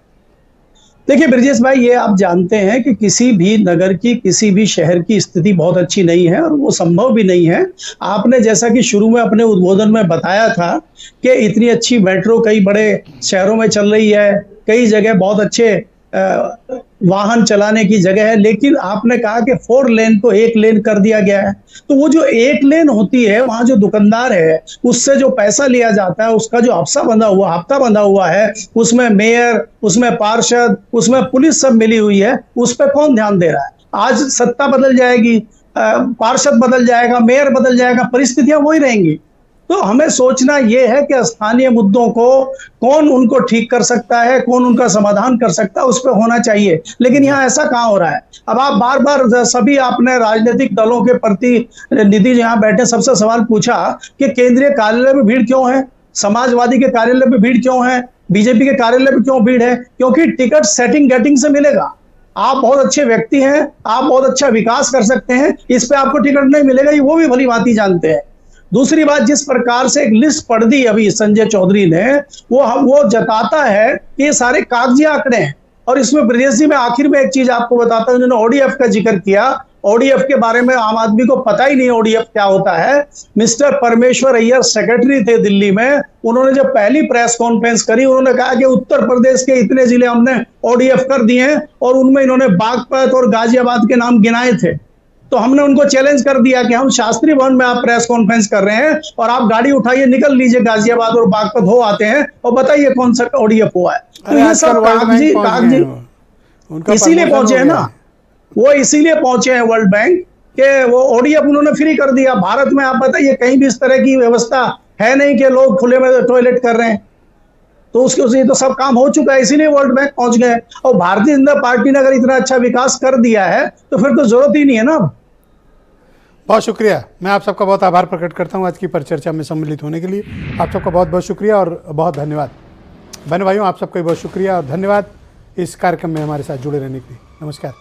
देखिए ब्रजेश भाई, ये आप जानते हैं कि किसी भी नगर की, किसी भी शहर की स्थिति बहुत अच्छी नहीं है और वो संभव भी नहीं है। आपने जैसा कि शुरू में अपने उद्बोधन में बताया था कि इतनी अच्छी मेट्रो कई बड़े शहरों में चल रही है, कई जगह बहुत अच्छे वाहन चलाने की जगह है, लेकिन आपने कहा कि 4 लेन को 1 लेन कर दिया गया है। तो वो जो 1 लेन होती है, वहां जो दुकानदार है उससे जो पैसा लिया जाता है, उसका जो हफ्ता बंधा हुआ है, उसमें मेयर, उसमें पार्षद, उसमें पुलिस सब मिली हुई है, उस पर कौन ध्यान दे रहा है? आज सत्ता बदल जाएगी, पार्षद बदल जाएगा, मेयर बदल जाएगा, परिस्थितियां वही रहेंगी। तो हमें सोचना यह है कि स्थानीय मुद्दों को कौन उनको ठीक कर सकता है, कौन उनका समाधान कर सकता है, उस पर होना चाहिए। लेकिन यहाँ ऐसा कहाँ हो रहा है? अब आप बार बार सभी आपने राजनीतिक दलों के प्रतिनिधि यहाँ बैठे सबसे सवाल पूछा कि केंद्रीय कार्यालय में भीड़ क्यों है, समाजवादी के कार्यालय में भीड़ क्यों है, बीजेपी के कार्यालय में क्यों भीड़ है? क्योंकि टिकट सेटिंग गेटिंग से मिलेगा। आप बहुत अच्छे व्यक्ति हैं, आप बहुत अच्छा विकास कर सकते हैं, इस पे आपको टिकट नहीं मिलेगा, ये वो भी भली भांति जानते हैं। दूसरी बात, जिस प्रकार से एक लिस्ट पढ़ दी अभी संजय चौधरी ने, वो जताता है कि ये सारे कागजी आंकड़े हैं। और इसमें ब्रजेश जी, मैं आखिर में एक चीज आपको बताता हूं, जिन्होंने ओडीएफ का जिक्र किया, ओडीएफ के बारे में आम आदमी को पता ही नहीं ओडीएफ क्या होता है। मिस्टर परमेश्वर अय्यर सेक्रेटरी थे दिल्ली में, उन्होंने जब पहली प्रेस कॉन्फ्रेंस करी उन्होंने कहा कि उत्तर प्रदेश के इतने जिले हमने ओडीएफ कर दिए हैं और उनमें इन्होंने बागपत और गाजियाबाद के नाम गिनाए थे। तो हमने उनको चैलेंज कर दिया कि हम शास्त्री भवन में आप प्रेस कॉन्फ्रेंस कर रहे हैं और आप गाड़ी उठाइए निकल लीजिए गाजियाबाद और बागपत हो आते हैं और बताइए कौन सा ओडीएफ हुआ है। तो ये सब कागजी इसीलिए पहुंचे हैं ना, वो इसीलिए पहुंचे हैं वर्ल्ड बैंक के वो ओडीएफ उन्होंने फ्री कर दिया। भारत में आप बताइए कहीं भी इस तरह की व्यवस्था है नहीं कि लोग खुले में टॉयलेट कर रहे हैं। तो उसके तो सब काम हो चुका है, इसीलिए वर्ल्ड बैंक पहुंच गए। और भारतीय जनता पार्टी ने अगर इतना अच्छा विकास कर दिया है तो फिर तो जरूरत ही नहीं है ना। बहुत शुक्रिया, मैं आप सबका बहुत आभार प्रकट करता हूं आज की परिचर्चा में सम्मिलित होने के लिए। आप सबका बहुत बहुत शुक्रिया और बहुत धन्यवाद। बहन भाइयों, आप सबका बहुत शुक्रिया और धन्यवाद इस कार्यक्रम में हमारे साथ जुड़े रहने के लिए। नमस्कार।